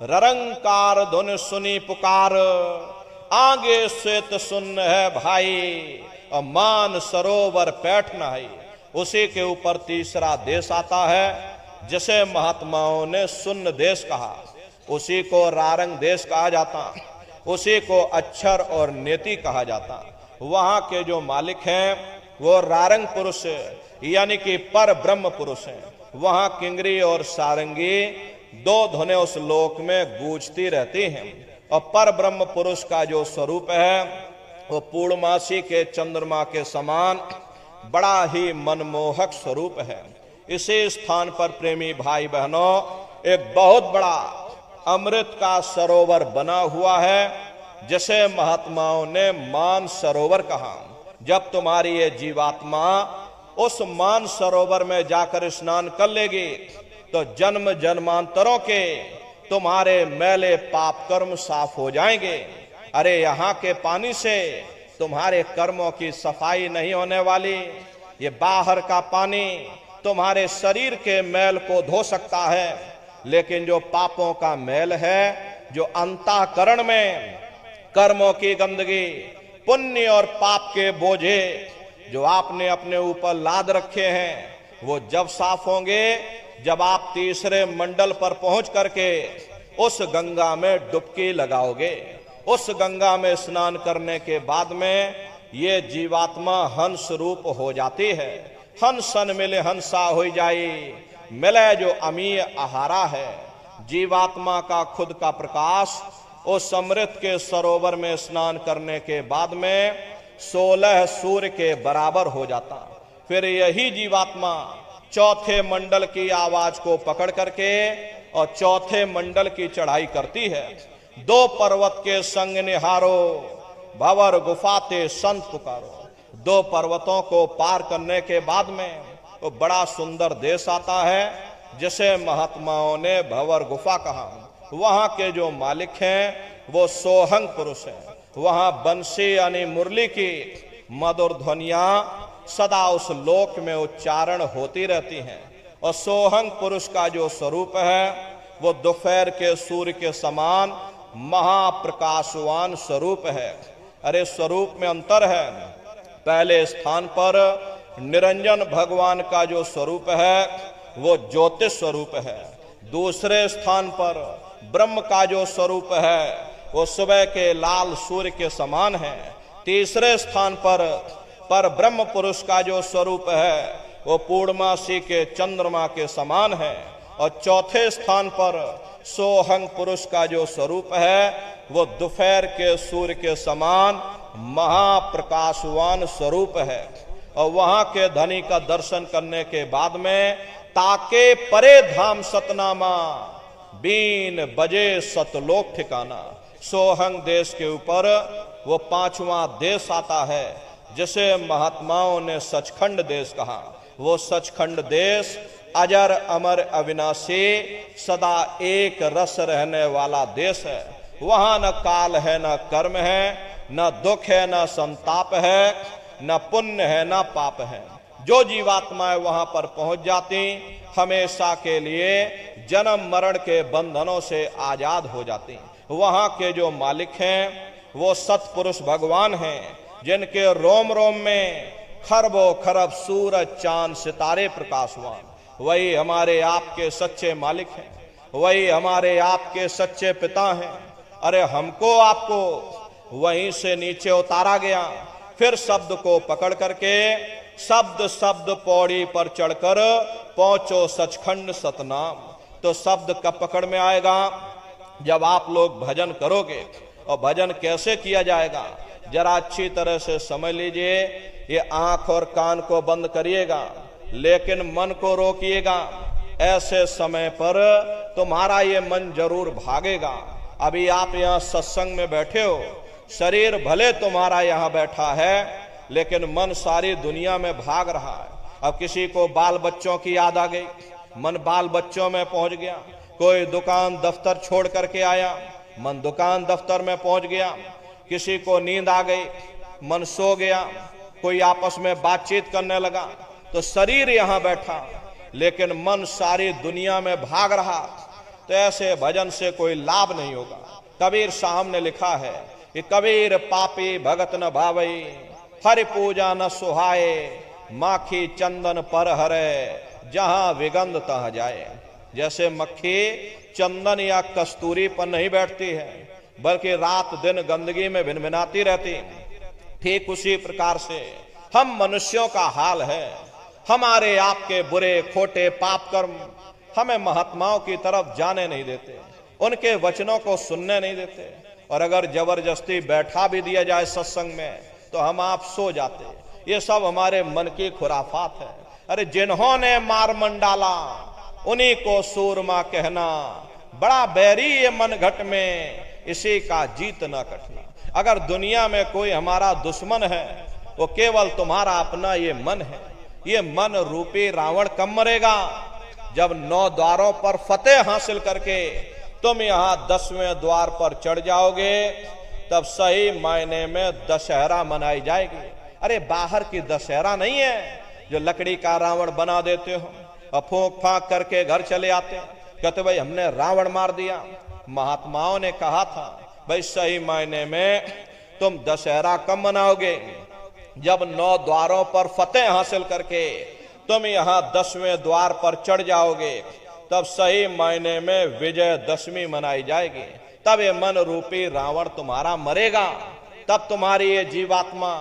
ररंकार धुन सुनी पुकार, आगे श्वेत सुन है भाई और मान सरोवर पैठ नहाई। उसी के ऊपर तीसरा देश आता है जिसे महात्माओं ने सुन्न देश कहा, उसी को रारंग देश कहा जाता, उसी को अक्षर और नेति कहा जाता। वहां के जो मालिक हैं वो रारंग पुरुष यानी कि पर ब्रह्म पुरुष हैं। वहां किंगरी और सारंगी 2 धुनें उस लोक में गूंजती रहती हैं और पर ब्रह्म पुरुष का जो स्वरूप है वो पूर्णमासी के चंद्रमा के समान बड़ा ही मनमोहक स्वरूप है। इसी स्थान पर प्रेमी भाई बहनों एक बहुत बड़ा अमृत का सरोवर बना हुआ है जिसे महात्माओं ने मान सरोवर कहा। जब तुम्हारी ये जीवात्मा उस मान सरोवर में जाकर स्नान कर लेगी तो जन्म जन्मांतरों के तुम्हारे मैले पाप कर्म साफ हो जाएंगे। अरे यहाँ के पानी से तुम्हारे कर्मों की सफाई नहीं होने वाली, ये बाहर का पानी तुम्हारे शरीर के मैल को धो सकता है, लेकिन जो पापों का मैल है, जो अंतःकरण में कर्मों की गंदगी पुण्य और पाप के बोझे जो आपने अपने ऊपर लाद रखे हैं, वो जब साफ होंगे जब आप तीसरे मंडल पर पहुंच करके उस गंगा में डुबकी लगाओगे। उस गंगा में स्नान करने के बाद में ये जीवात्मा हंस रूप हो जाती है। हंसन मिले हंसा हो जाई, मिले जो अमीय आहारा है। जीवात्मा का खुद का प्रकाश उस अमृत के सरोवर में स्नान करने के बाद में 16 सूर्य के बराबर हो जाता। फिर यही जीवात्मा चौथे मंडल की आवाज को पकड़ करके और चौथे मंडल की चढ़ाई करती है। 2 पर्वत के संग निहारो भंवर गुफाते संत पुकारो। 2 पर्वतों को पार करने के बाद में तो बड़ा सुंदर देश आता है जिसे महात्माओं ने भंवर गुफा कहा। वहां के जो मालिक हैं वो सोहंग पुरुष हैं। वहां बंसी यानी मुरली की मधुर ध्वनियां सदा उस लोक में उच्चारण होती रहती हैं। और सोहंग पुरुष का जो स्वरूप है वो दोपहर के सूर्य के समान महाप्रकाशवान स्वरूप है। अरे स्वरूप में अंतर है। पहले स्थान पर निरंजन भगवान का जो स्वरूप है वो ज्योतिष स्वरूप है। दूसरे स्थान पर ब्रह्म का जो स्वरूप है वो सुबह के लाल सूर्य के समान है। तीसरे स्थान पर ब्रह्म पुरुष का जो स्वरूप है वो पूर्णमासी के चंद्रमा के समान है। और चौथे स्थान पर सोहंग पुरुष का जो स्वरूप है वो दोपहर के सूर्य के समान महाप्रकाशवान स्वरूप है। और वहां के धनी का दर्शन करने के बाद में ताके परे धाम सतनामा बीन बजे सतलोक ठिकाना। सोहंग देश के ऊपर वो 5वां देश आता है जिसे महात्माओं ने सचखंड देश कहा। वो सचखंड देश अजर अमर अविनाशी सदा एक रस रहने वाला देश है। वहां न काल है, न कर्म है, न दुख है, न संताप है, न पुण्य है, न पाप है। जो जीवात्माएं वहां पर पहुंच जाती हमेशा के लिए जन्म मरण के बंधनों से आजाद हो जाती। वहां के जो मालिक हैं वो सतपुरुष भगवान हैं जिनके रोम रोम में खरबों खरब सूरज चांद सितारे प्रकाशवान वही हमारे आपके सच्चे मालिक हैं। वही हमारे आपके सच्चे पिता हैं। अरे हमको आपको वहीं से नीचे उतारा गया, फिर शब्द को पकड़ करके शब्द शब्द पौड़ी पर चढ़कर पहुंचो सचखंड सतनाम। तो शब्द कब पकड़ में आएगा? जब आप लोग भजन करोगे। और भजन कैसे किया जाएगा जरा अच्छी तरह से समझ लीजिए। ये आंख और कान को बंद करिएगा, लेकिन मन को रोकिएगा। ऐसे समय पर तुम्हारा ये मन जरूर भागेगा। अभी आप यहाँ सत्संग में बैठे हो, शरीर भले तुम्हारा यहाँ बैठा है, लेकिन मन सारी दुनिया में भाग रहा है। अब किसी को बाल बच्चों की याद आ गई, मन बाल बच्चों में पहुंच गया। कोई दुकान दफ्तर छोड़ करके आया, मन दुकान दफ्तर में पहुंच गया। किसी को नींद आ गई, मन सो गया। कोई आपस में बातचीत करने लगा, तो शरीर यहाँ बैठा, लेकिन मन सारी दुनिया में भाग रहा। तो ऐसे भजन से कोई लाभ नहीं होगा। कबीर साहब ने लिखा है कि कबीर पापी भगत न भावई, हरि पूजा न सुहाए, माखी चंदन पर हरे, जहां विगंध तह जाए। जैसे मक्खी चंदन या कस्तूरी पर नहीं बैठती है, बल्कि रात दिन गंदगी में भिनभिनाती रहती, ठीक उसी प्रकार से हम मनुष्यों का हाल है। हमारे आपके बुरे खोटे पाप कर्म हमें महात्माओं की तरफ जाने नहीं देते, उनके वचनों को सुनने नहीं देते। और अगर जबरदस्ती बैठा भी दिया जाए सत्संग में, तो हम आप सो जाते। ये सब हमारे मन की खुराफात है। अरे जिन्होंने मार मन डाला, उन्हीं को सूरमा कहना, बड़ा बैरी ये मन घट में, इसी का जीत न कटना। अगर दुनिया में कोई हमारा दुश्मन है, वो केवल तुम्हारा अपना ये मन है। ये मन रूपी रावण कब मरेगा? जब 9 द्वारों पर फतेह हासिल करके तुम यहाँ 10वें द्वार पर चढ़ जाओगे, तब सही मायने में दशहरा मनाई जाएगी। अरे बाहर की दशहरा नहीं है जो लकड़ी का रावण बना देते हो और फूंक फांक करके घर चले आते, कहते भाई हमने रावण मार दिया। महात्माओं ने कहा था भाई सही मायने में तुम दशहरा कब मनाओगे? जब 9 द्वारों पर फतेह हासिल करके तुम यहाँ 10वें द्वार पर चढ़ जाओगे, तब सही मायने में विजय दशमी मनाई जाएगी। तब ये मन रूपी रावण तुम्हारा मरेगा। तब तुम्हारी ये जीवात्मा,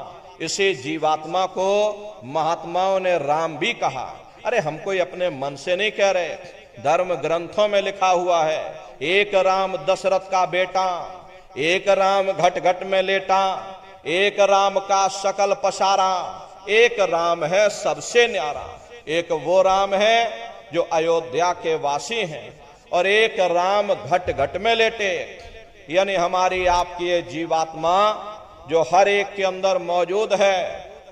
इसी जीवात्मा को महात्माओं ने राम भी कहा। अरे हम कोई अपने मन से नहीं कह रहे, धर्म ग्रंथों में लिखा हुआ है, एक राम दशरथ का बेटा, एक राम घट घट में लेटा, एक राम का सकल पसारा, एक राम है सबसे न्यारा। एक वो राम है जो अयोध्या के वासी हैं, और एक राम घट घट में लेटे, यानी हमारी आपकी ये जीवात्मा जो हर एक के अंदर मौजूद है।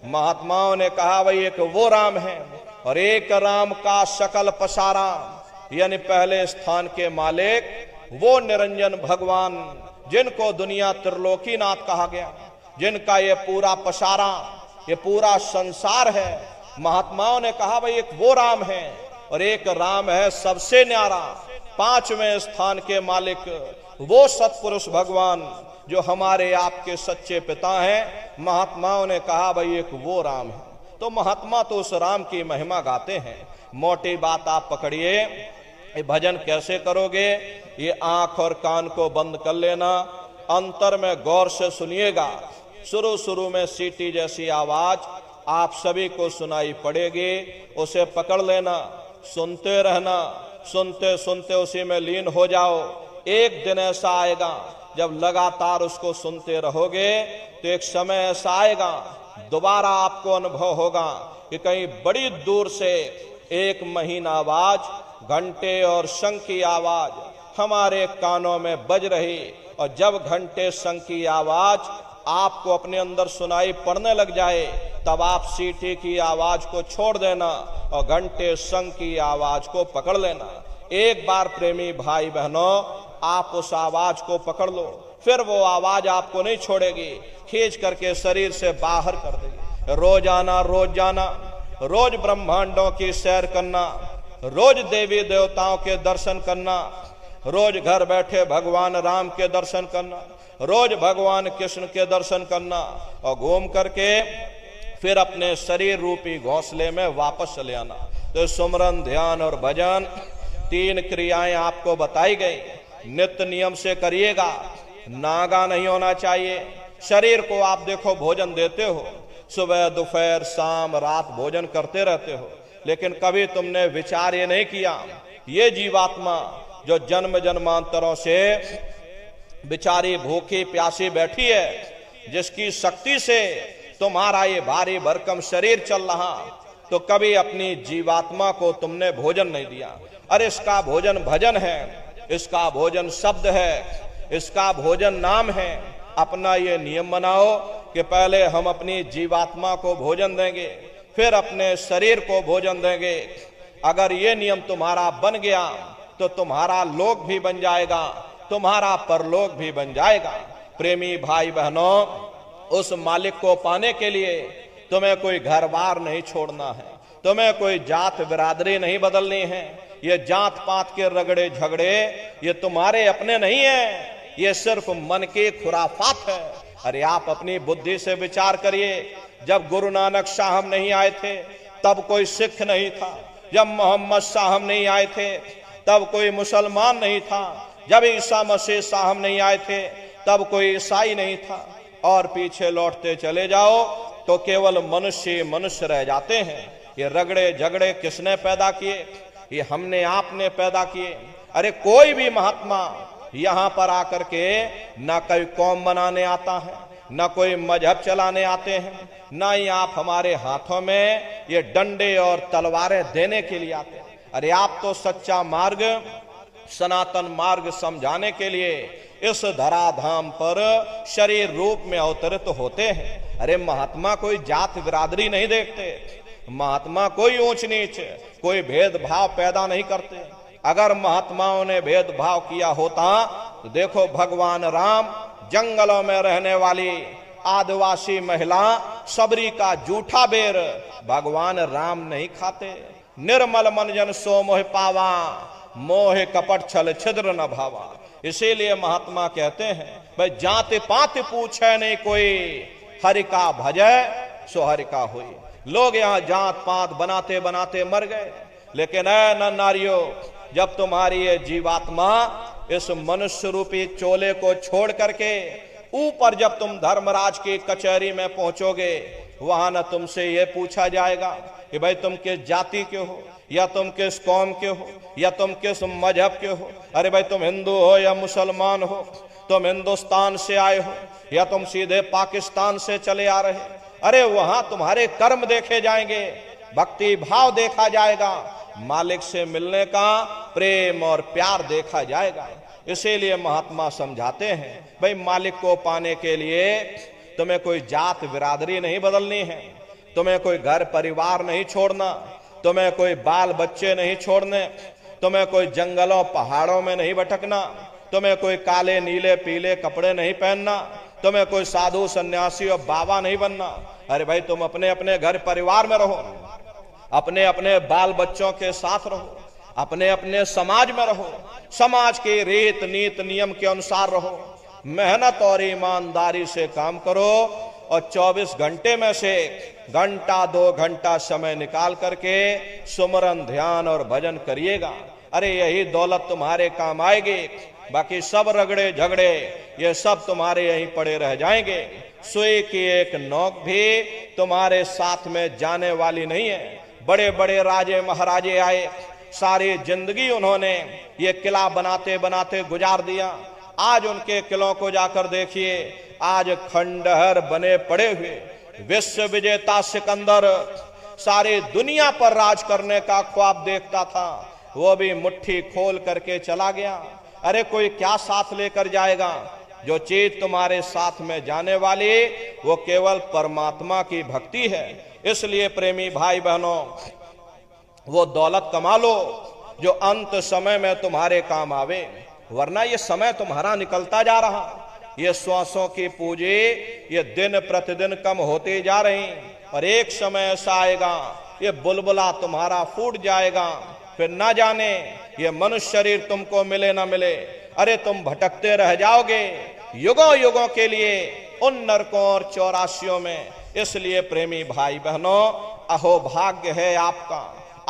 महात्माओं ने कहा भाई एक वो राम है, और एक राम का सकल पसारा, यानी पहले स्थान के मालिक वो निरंजन भगवान, जिनको दुनिया त्रिलोकीनाथ कहा गया, जिनका ये पूरा पसारा, ये पूरा संसार है। महात्माओं ने कहा भाई एक वो राम है, और एक राम है सबसे न्यारा, 5वें स्थान के मालिक वो सत्पुरुष भगवान जो हमारे आपके सच्चे पिता हैं। महात्माओं ने कहा भाई एक वो राम है। तो महात्मा तो उस राम की महिमा गाते हैं। मोटी बात आप पकड़िए, ये भजन कैसे करोगे? ये आंख और कान को बंद कर लेना, अंतर में गौर से सुनिएगा। शुरू शुरू में सीटी जैसी आवाज आप सभी को सुनाई पड़ेगी, उसे पकड़ लेना, सुनते रहना, सुनते सुनते उसी में लीन हो जाओ। एक दिन ऐसा आएगा जब लगातार उसको सुनते रहोगे, तो एक समय ऐसा आएगा दोबारा आपको अनुभव होगा कि कहीं बड़ी दूर से एक महीन आवाज, घंटे और शंख की आवाज हमारे कानों में बज रही, और जब घंटे शंख की आवाज आपको अपने अंदर सुनाई पड़ने लग जाए, तब आप सीटी की आवाज को छोड़ देना और घंटे शंख की आवाज को पकड़ लेना। एक बार प्रेमी भाई बहनों आप उस आवाज को पकड़ लो, फिर वो आवाज आपको नहीं छोड़ेगी, खींच करके शरीर से बाहर कर देगी। रोज आना, रोज जाना, रोज ब्रह्मांडों की सैर करना, रोज देवी देवताओं के दर्शन करना, रोज घर बैठे भगवान राम के दर्शन करना, रोज भगवान कृष्ण के दर्शन करना, और घूम करके फिर अपने शरीर रूपी घोंसले में वापस चले आना। तो सुमरन, ध्यान और भजन 3 क्रियाएं आपको बताई गई, नित्य नियम से करिएगा। नागा नहीं होना चाहिए। शरीर को आप देखो भोजन देते हो, सुबह दोपहर शाम रात भोजन करते रहते हो, लेकिन कभी तुमने विचार ये नहीं किया, ये जीवात्मा जो जन्म जन्मांतरों से बेचारी भूखी प्यासी बैठी है, जिसकी शक्ति से तुम्हारा ये भारी भरकम शरीर चल रहा, तो कभी अपनी जीवात्मा को तुमने भोजन नहीं दिया। अरे इसका भोजन भजन है, इसका भोजन शब्द है, इसका भोजन नाम है। अपना ये नियम बनाओ कि पहले हम अपनी जीवात्मा को भोजन देंगे, फिर अपने शरीर को भोजन देंगे। अगर ये नियम तुम्हारा बन गया तो तुम्हारा लोक भी बन जाएगा, तुम्हारा परलोक भी बन जाएगा। प्रेमी भाई बहनों, उस मालिक को पाने के लिए तुम्हें कोई घर बार नहीं छोड़ना है, तुम्हें कोई जात बिरादरी नहीं बदलनी है। ये जात पात के रगड़े झगड़े ये तुम्हारे अपने नहीं है, ये सिर्फ मन की खुराफात है। अरे आप अपनी बुद्धि से विचार करिए, जब गुरु नानक साहब नहीं आए थे तब कोई सिख नहीं था, जब मोहम्मद साहब नहीं आए थे तब कोई मुसलमान नहीं था, जब ईसा मसीह साहब नहीं आए थे तब कोई ईसाई नहीं था, और पीछे लौटते चले जाओ तो केवल मनुष्य मनुष्य रह जाते हैं। ये रगड़े झगड़े किसने पैदा किए? ये हमने आपने पैदा किए। अरे कोई भी महात्मा यहाँ पर आकर के ना कोई कौम बनाने आता है, ना कोई मजहब चलाने आते हैं, ना ही आप हमारे हाथों में ये डंडे और तलवारें देने के लिए आते हैं। अरे आप तो सच्चा मार्ग, सनातन मार्ग समझाने के लिए इस धराधाम पर शरीर रूप में अवतरित होते हैं। अरे महात्मा कोई जात बिरादरी नहीं देखते, महात्मा कोई ऊंच नीच कोई भेदभाव पैदा नहीं करते। अगर महात्माओं ने भेदभाव किया होता तो देखो भगवान राम जंगलों में रहने वाली आदिवासी महिला सबरी का जूठा बेर भगवान राम नहीं खाते। निर्मल मन जन सो मोह पावा, मोह कपट छल छिद्र न भावा। इसीलिए महात्मा कहते हैं भाई जाति पाति पूछे नहीं कोई, हरि का भजै सो हरि का हुई। लोग यहाँ जात पात बनाते बनाते मर गए, लेकिन ऐ नारियों, जब तुम्हारी ये जीवात्मा इस मनुष्य रूपी चोले को छोड़ करके ऊपर जब तुम धर्मराज की कचहरी में पहुंचोगे, वहां न तुमसे ये पूछा जाएगा कि भाई तुम किस जाति के हो, या तुम किस कौम के हो, या तुम किस मजहब के हो। अरे भाई तुम हिंदू हो या मुसलमान हो, तुम हिंदुस्तान से आए हो या तुम सीधे पाकिस्तान से चले आ रहे। अरे वहां तुम्हारे कर्म देखे जाएंगे, भक्ति भाव देखा जाएगा, मालिक से मिलने का प्रेम और प्यार देखा जाएगा। इसीलिए महात्मा समझाते हैं भाई मालिक को पाने के लिए तुम्हें कोई जात बिरादरी नहीं बदलनी है, तुम्हें कोई घर परिवार नहीं छोड़ना, तुम्हें कोई बाल बच्चे नहीं छोड़ने, तुम्हें कोई जंगलों पहाड़ों में नहीं भटकना, तुम्हें कोई काले नीले पीले कपड़े नहीं पहनना, तुम्हें कोई साधु सन्यासी और बाबा नहीं बनना। अरे भाई तुम अपने अपने घर परिवार में रहो, अपने अपने बाल बच्चों के साथ रहो, अपने अपने समाज में रहो, समाज के रीत नीत नियम के अनुसार रहो, मेहनत और ईमानदारी से काम करो, और 24 घंटे में से घंटा 2 घंटा समय निकाल करके सुमरन ध्यान और भजन करिएगा। अरे यही दौलत तुम्हारे काम आएगी, बाकी सब रगड़े झगड़े ये सब तुम्हारे यहीं पड़े रह जाएंगे। सुई की एक नोक भी तुम्हारे साथ में जाने वाली नहीं है। बड़े बड़े राजे महाराजे आए, सारी जिंदगी उन्होंने ये किला बनाते बनाते गुजार दिया। आज उनके किलों को जाकर देखिए, आज खंडहर बने पड़े हुए। विश्व विजेता सिकंदर सारी दुनिया पर राज करने का ख्वाब देखता था, वो भी मुट्ठी खोल करके चला गया। अरे कोई क्या साथ लेकर जाएगा? जो चीज तुम्हारे साथ में जाने वाली वो केवल परमात्मा की भक्ति है। इसलिए प्रेमी भाई बहनों, वो दौलत कमा लो जो अंत समय में तुम्हारे काम आवे, वरना ये समय तुम्हारा निकलता जा रहा, ये श्वासों की पूंजी ये दिन प्रतिदिन कम होती जा रही, और एक समय ऐसा आएगा ये बुलबुला तुम्हारा फूट जाएगा, फिर ना जाने ये मनुष्य शरीर तुमको मिले ना मिले। अरे तुम भटकते रह जाओगे युगों युगों के लिए उन नरकों और चौरासियों में। इसलिए प्रेमी भाई बहनों, अहो भाग्य है आपका,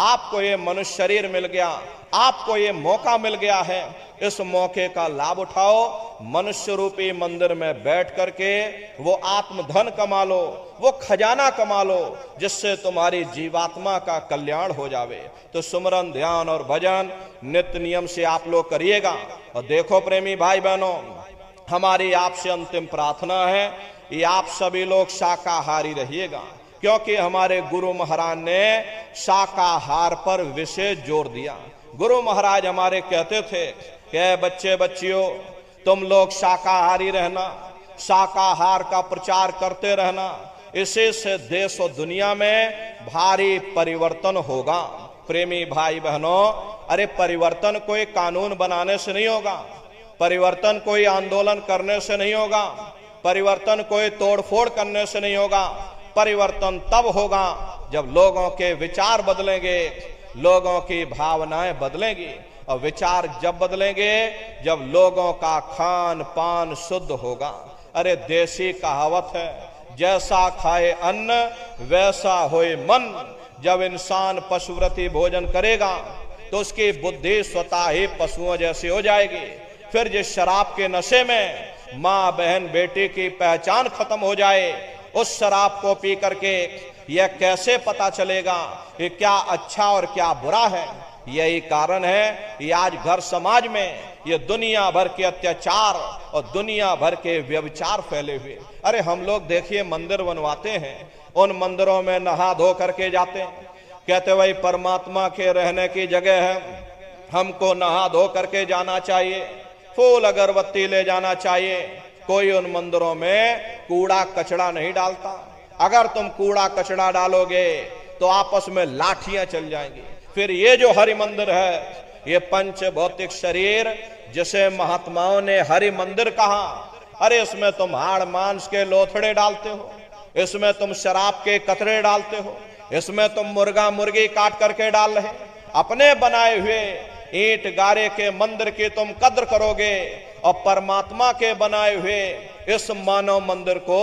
आपको ये मनुष्य शरीर मिल गया, आपको ये मौका मिल गया है, इस मौके का लाभ उठाओ। मनुष्य रूपी मंदिर में बैठ करके वो आत्मधन कमा लो, वो खजाना कमा लो, जिससे तुम्हारी जीवात्मा का कल्याण हो जावे। तो सुमरन, ध्यान और भजन नित्य नियम से आप लोग करिएगा। और देखो प्रेमी भाई बहनों, हमारी आपसे अंतिम प्रार्थना है कि आप सभी लोग शाकाहारी रहिएगा, क्योंकि हमारे गुरु महाराज ने शाकाहार पर विशेष जोर दिया। गुरु महाराज हमारे कहते थे कि बच्चे बच्चियों, तुम लोग शाकाहारी रहना, शाकाहार का प्रचार करते रहना, इसी से देश और दुनिया में भारी परिवर्तन होगा। प्रेमी भाई बहनों, अरे परिवर्तन कोई कानून बनाने से नहीं होगा, परिवर्तन कोई आंदोलन करने से नहीं होगा, परिवर्तन कोई तोड़फोड़ करने से नहीं होगा। परिवर्तन तब होगा जब लोगों के विचार बदलेंगे, लोगों की भावनाएं बदलेंगी। और विचार जब बदलेंगे जब लोगों का खान पान शुद्ध होगा। अरे देसी कहावत है, जैसा खाए अन्न वैसा होए मन। जब इंसान पशुव्रती भोजन करेगा तो उसकी बुद्धि स्वतः ही पशुओं जैसी हो जाएगी। फिर जिस शराब के नशे में माँ बहन बेटी की पहचान खत्म हो जाए, उस शराब को पी करके यह कैसे पता चलेगा कि क्या अच्छा और क्या बुरा है। यही कारण है कि आज घर समाज में ये दुनिया भर के अत्याचार और दुनिया भर के व्यभिचार फैले हुए। अरे हम लोग देखिए मंदिर बनवाते हैं, उन मंदिरों में नहा धो करके जाते हैं, कहते भाई परमात्मा के रहने की जगह है, हमको नहा धो करके जाना चाहिए, फूल अगरबत्ती ले जाना चाहिए। कोई उन मंदिरों में कूड़ा कचड़ा नहीं डालता। अगर तुम कूड़ा कचड़ा डालोगे तो आपस में लाठियां चल जाएंगी। फिर ये जो हरि मंदिर है, ये पंच भौतिक शरीर जिसे महात्माओं ने हरि मंदिर कहा, अरे इसमें तुम हाड़ मांस के लोथड़े डालते हो, इसमें तुम शराब के कतरे डालते हो, इसमें तुम मुर्गा मुर्गी काट करके डाल रहे। अपने बनाए हुए ईंट गारे के मंदिर की तुम कद्र करोगे और परमात्मा के बनाए हुए इस मानव मंदिर को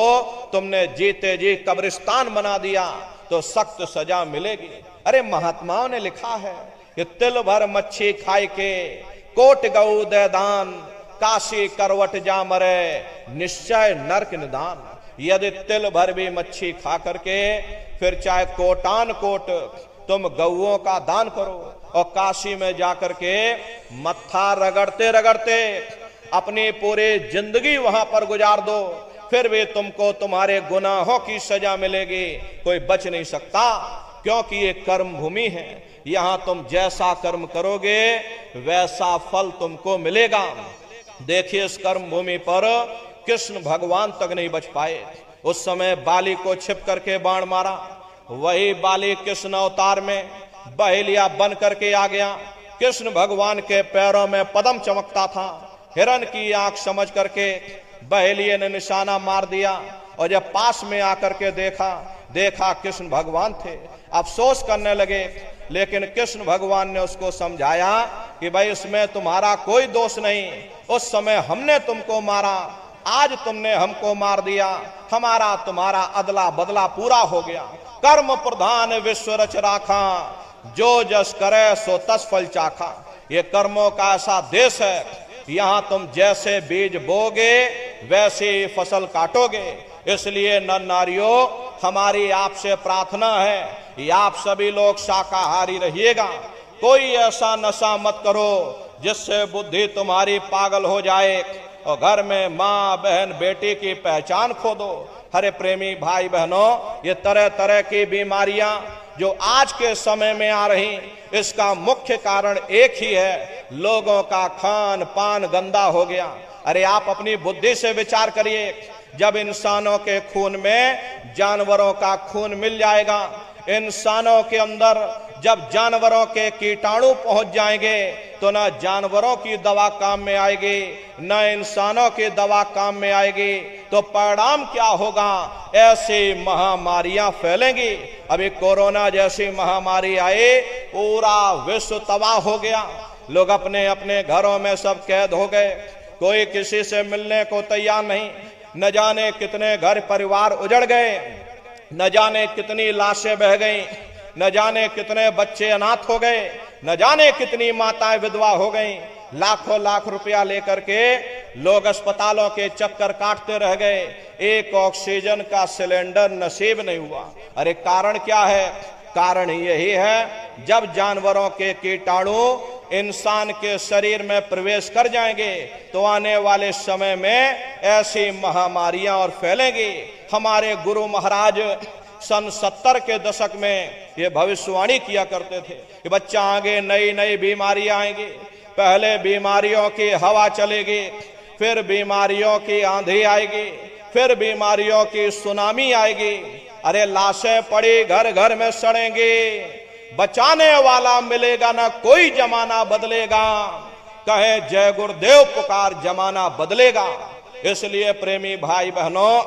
तुमने जीते जी कब्रिस्तान बना दिया तो सख्त सजा मिलेगी। अरे महात्माओं ने लिखा है कि तिल भर मच्छी खाए के कोट गऊ दे दान, काशी करवट जा मरे निश्चय नरक निदान। यदि तिल भर भी मच्छी खा करके फिर चाहे कोटान कोट तुम गऊओं का दान करो और काशी में जाकर के मत्था रगड़ते रगड़ते अपनी पूरी जिंदगी वहां पर गुजार दो, फिर भी तुमको तुम्हारे गुनाहों की सजा मिलेगी, कोई बच नहीं सकता। क्योंकि ये कर्म भूमि है, यहां तुम जैसा कर्म करोगे वैसा फल तुमको मिलेगा। देखिए इस कर्म भूमि पर कृष्ण भगवान तक नहीं बच पाए। उस समय बाली को छिप करके बाण मारा, वही बाली कृष्ण अवतार में बहेलिया बन करके आ गया। कृष्ण भगवान के पैरों में पद्म चमकता था, हिरण की आंख समझ करके बहेलिये ने निशाना मार दिया और जब पास में आकर के देखा कृष्ण भगवान थे, अफसोस करने लगे। लेकिन कृष्ण भगवान ने उसको समझाया कि भाई इसमें तुम्हारा कोई दोष नहीं, उस समय हमने तुमको मारा, आज तुमने हमको मार दिया, हमारा तुम्हारा अदला बदला पूरा हो गया। कर्म प्रधान विश्व रच राखा, जो जस करे सो तस फल चाखा। ये कर्मों का ऐसा देश है, यहां तुम जैसे बीज बोगे वैसे फसल काटोगे। इसलिए नर नारियों, हमारी आपसे प्रार्थना है कि आप सभी लोग शाकाहारी रहिएगा। कोई ऐसा नशा मत करो जिससे बुद्धि तुम्हारी पागल हो जाए और घर में माँ बहन बेटी की पहचान खो दो। हरे प्रेमी भाई बहनों, ये तरह तरह की बीमारियां जो आज के समय में आ रही, इसका मुख्य कारण एक ही है, लोगों का खान पान गंदा हो गया। अरे आप अपनी बुद्धि से विचार करिए, जब इंसानों के खून में जानवरों का खून मिल जाएगा, इंसानों के अंदर जब जानवरों के कीटाणु पहुंच जाएंगे तो न जानवरों की दवा काम में आएगी न इंसानों की दवा काम में आएगी। तो परिणाम क्या होगा? ऐसी महामारियां फैलेंगी। अभी कोरोना जैसी महामारी आई, पूरा विश्व तबाह हो गया, लोग अपने अपने घरों में सब कैद हो गए, कोई किसी से मिलने को तैयार नहीं। न जाने कितने घर परिवार उजड़ गए, न जाने कितनी लाशें बह गईं, न जाने कितने बच्चे अनाथ हो गए, न जाने कितनी माताएं विधवा हो गईं, लाखों लाख रुपया लेकर के लोग अस्पतालों के चक्कर काटते रह गए, एक ऑक्सीजन का सिलेंडर नसीब नहीं हुआ। अरे कारण क्या है? कारण यही है, जब जानवरों के कीटाणु इंसान के शरीर में प्रवेश कर जाएंगे तो आने वाले समय में ऐसी महामारियां और फैलेंगी। हमारे गुरु महाराज सन 70 के दशक में ये भविष्यवाणी किया करते थे कि बच्चा आगे नई नई बीमारियां आएंगी। पहले बीमारियों की हवा चलेगी, फिर बीमारियों की आंधी आएगी, फिर बीमारियों की सुनामी आएगी। अरे लाशें पड़ी घर घर में सड़ेंगी, बचाने वाला मिलेगा ना कोई, जमाना बदलेगा। कहे जय गुरुदेव पुकार, जमाना बदलेगा। इसलिए प्रेमी भाई बहनों,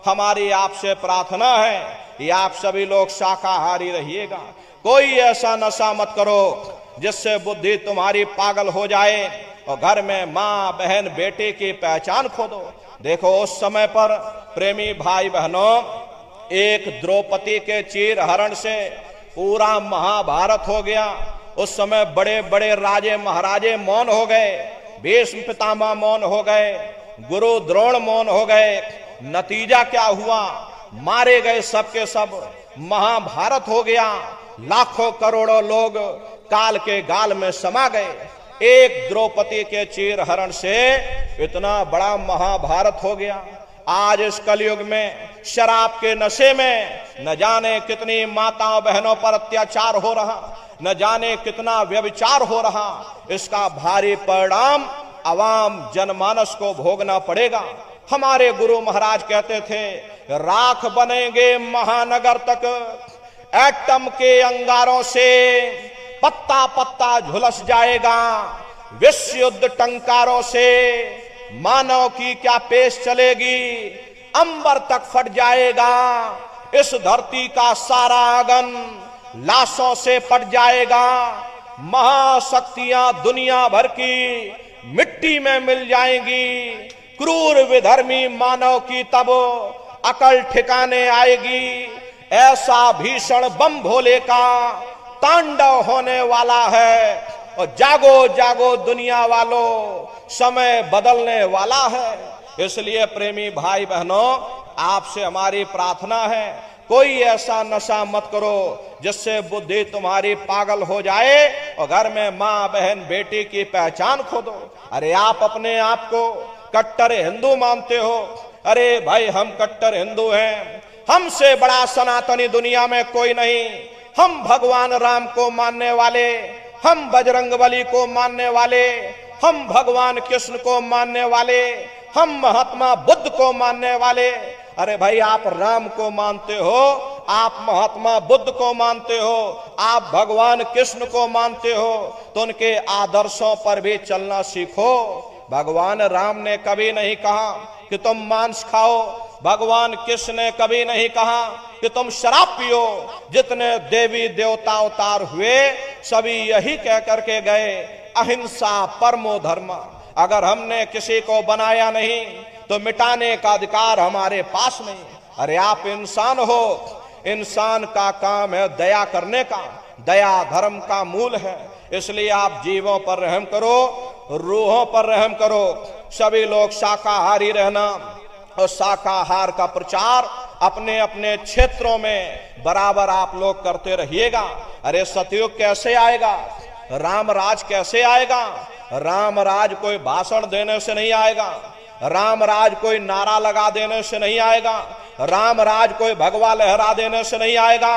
हमारी आपसे प्रार्थना है कि आप सभी लोग शाकाहारी रहिएगा। कोई ऐसा नशा मत करो जिससे बुद्धि तुम्हारी पागल हो जाए और घर में माँ बहन बेटे की पहचान खो दो। देखो उस समय पर प्रेमी भाई बहनों, एक द्रौपदी के चीर हरण से पूरा महाभारत हो गया। उस समय बड़े बड़े राजे महाराजे मौन हो गए, भीष्म पितामह मौन हो गए, गुरु द्रोण मौन हो गए। नतीजा क्या हुआ? मारे गए सबके सब, महाभारत हो गया। लाखों करोड़ों लोग काल के गाल में समा गए। एक द्रौपदी के चीर हरण से इतना बड़ा महाभारत हो गया। आज इस कलयुग में शराब के नशे में न जाने कितनी माताओं बहनों पर अत्याचार हो रहा, न जाने कितना व्यभिचार हो रहा। इसका भारी परिणाम आवाम जनमानस को भोगना पड़ेगा। हमारे गुरु महाराज कहते थे, राख बनेंगे महानगर तक, एटम के अंगारों से पत्ता पत्ता झुलस जाएगा, विश्व युद्ध टंकारों से मानव की क्या पेश चलेगी, अंबर तक फट जाएगा, इस धरती का सारा आंगन लाशों से पट जाएगा, महाशक्तियां दुनिया भर की मिट्टी में मिल जाएंगी, क्रूर विधर्मी मानव की तब अकल ठिकाने आएगी। ऐसा भीषण बम भोले का तांडव होने वाला है और जागो जागो दुनिया वालों, समय बदलने वाला है। इसलिए प्रेमी भाई बहनों, आपसे हमारी प्रार्थना है, कोई ऐसा नशा मत करो जिससे बुद्धि तुम्हारी पागल हो जाए और घर में माँ बहन बेटी की पहचान खो दो। अरे आप अपने आप को कट्टर हिंदू मानते हो, अरे भाई हम कट्टर हिंदू हैं, हमसे बड़ा सनातनी दुनिया में कोई नहीं। हम भगवान राम को मानने वाले, हम बजरंगबली को मानने वाले, हम भगवान कृष्ण को मानने वाले, हम महात्मा बुद्ध को मानने वाले। अरे भाई आप राम को मानते हो, आप महात्मा बुद्ध को मानते हो, आप भगवान कृष्ण को मानते हो, तो उनके आदर्शों पर भी चलना सीखो। भगवान राम ने कभी नहीं कहा कि तुम मांस खाओ, भगवान कृष्ण ने कभी नहीं कहा कि तुम शराब पियो। जितने देवी देवता अवतार हुए सभी यही कह करके गए, अहिंसा परमो धर्म। अगर हमने किसी को बनाया नहीं तो मिटाने का अधिकार हमारे पास नहीं। अरे आप इंसान हो, इंसान का काम है दया करने का, दया धर्म का मूल है। इसलिए आप जीवों पर रहम करो, रूहों पर रहम करो। सभी लोग शाकाहारी रहना और शाकाहार का प्रचार अपने अपने क्षेत्रों में बराबर आप लोग करते रहिएगा। अरे सतयुग कैसे आएगा, राम राज कैसे आएगा? राम राज कोई भाषण देने से नहीं आएगा, राम राज कोई नारा लगा देने से नहीं आएगा, राम राज कोई भगवा लहरा देने से नहीं आएगा,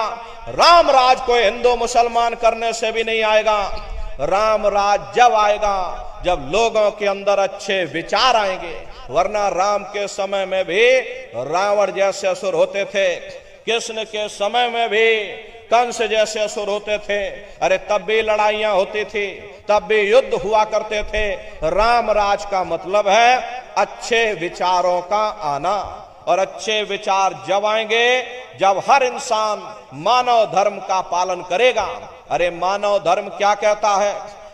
राम राज कोई हिंदू मुसलमान करने से भी नहीं आएगा। राम राज जब आएगा जब लोगों के अंदर अच्छे विचार आएंगे। वरना राम के समय में भी रावण जैसे असुर होते थे, कृष्ण के समय में भी कंस जैसे असुर होते थे। अरे तब भी लड़ाइयां होती थी, तब भी युद्ध हुआ करते थे। राम राज का मतलब है अच्छे विचारों का आना, और अच्छे विचार जब आएंगे जब हर इंसान मानव धर्म का पालन करेगा। अरे मानव धर्म क्या कहता है?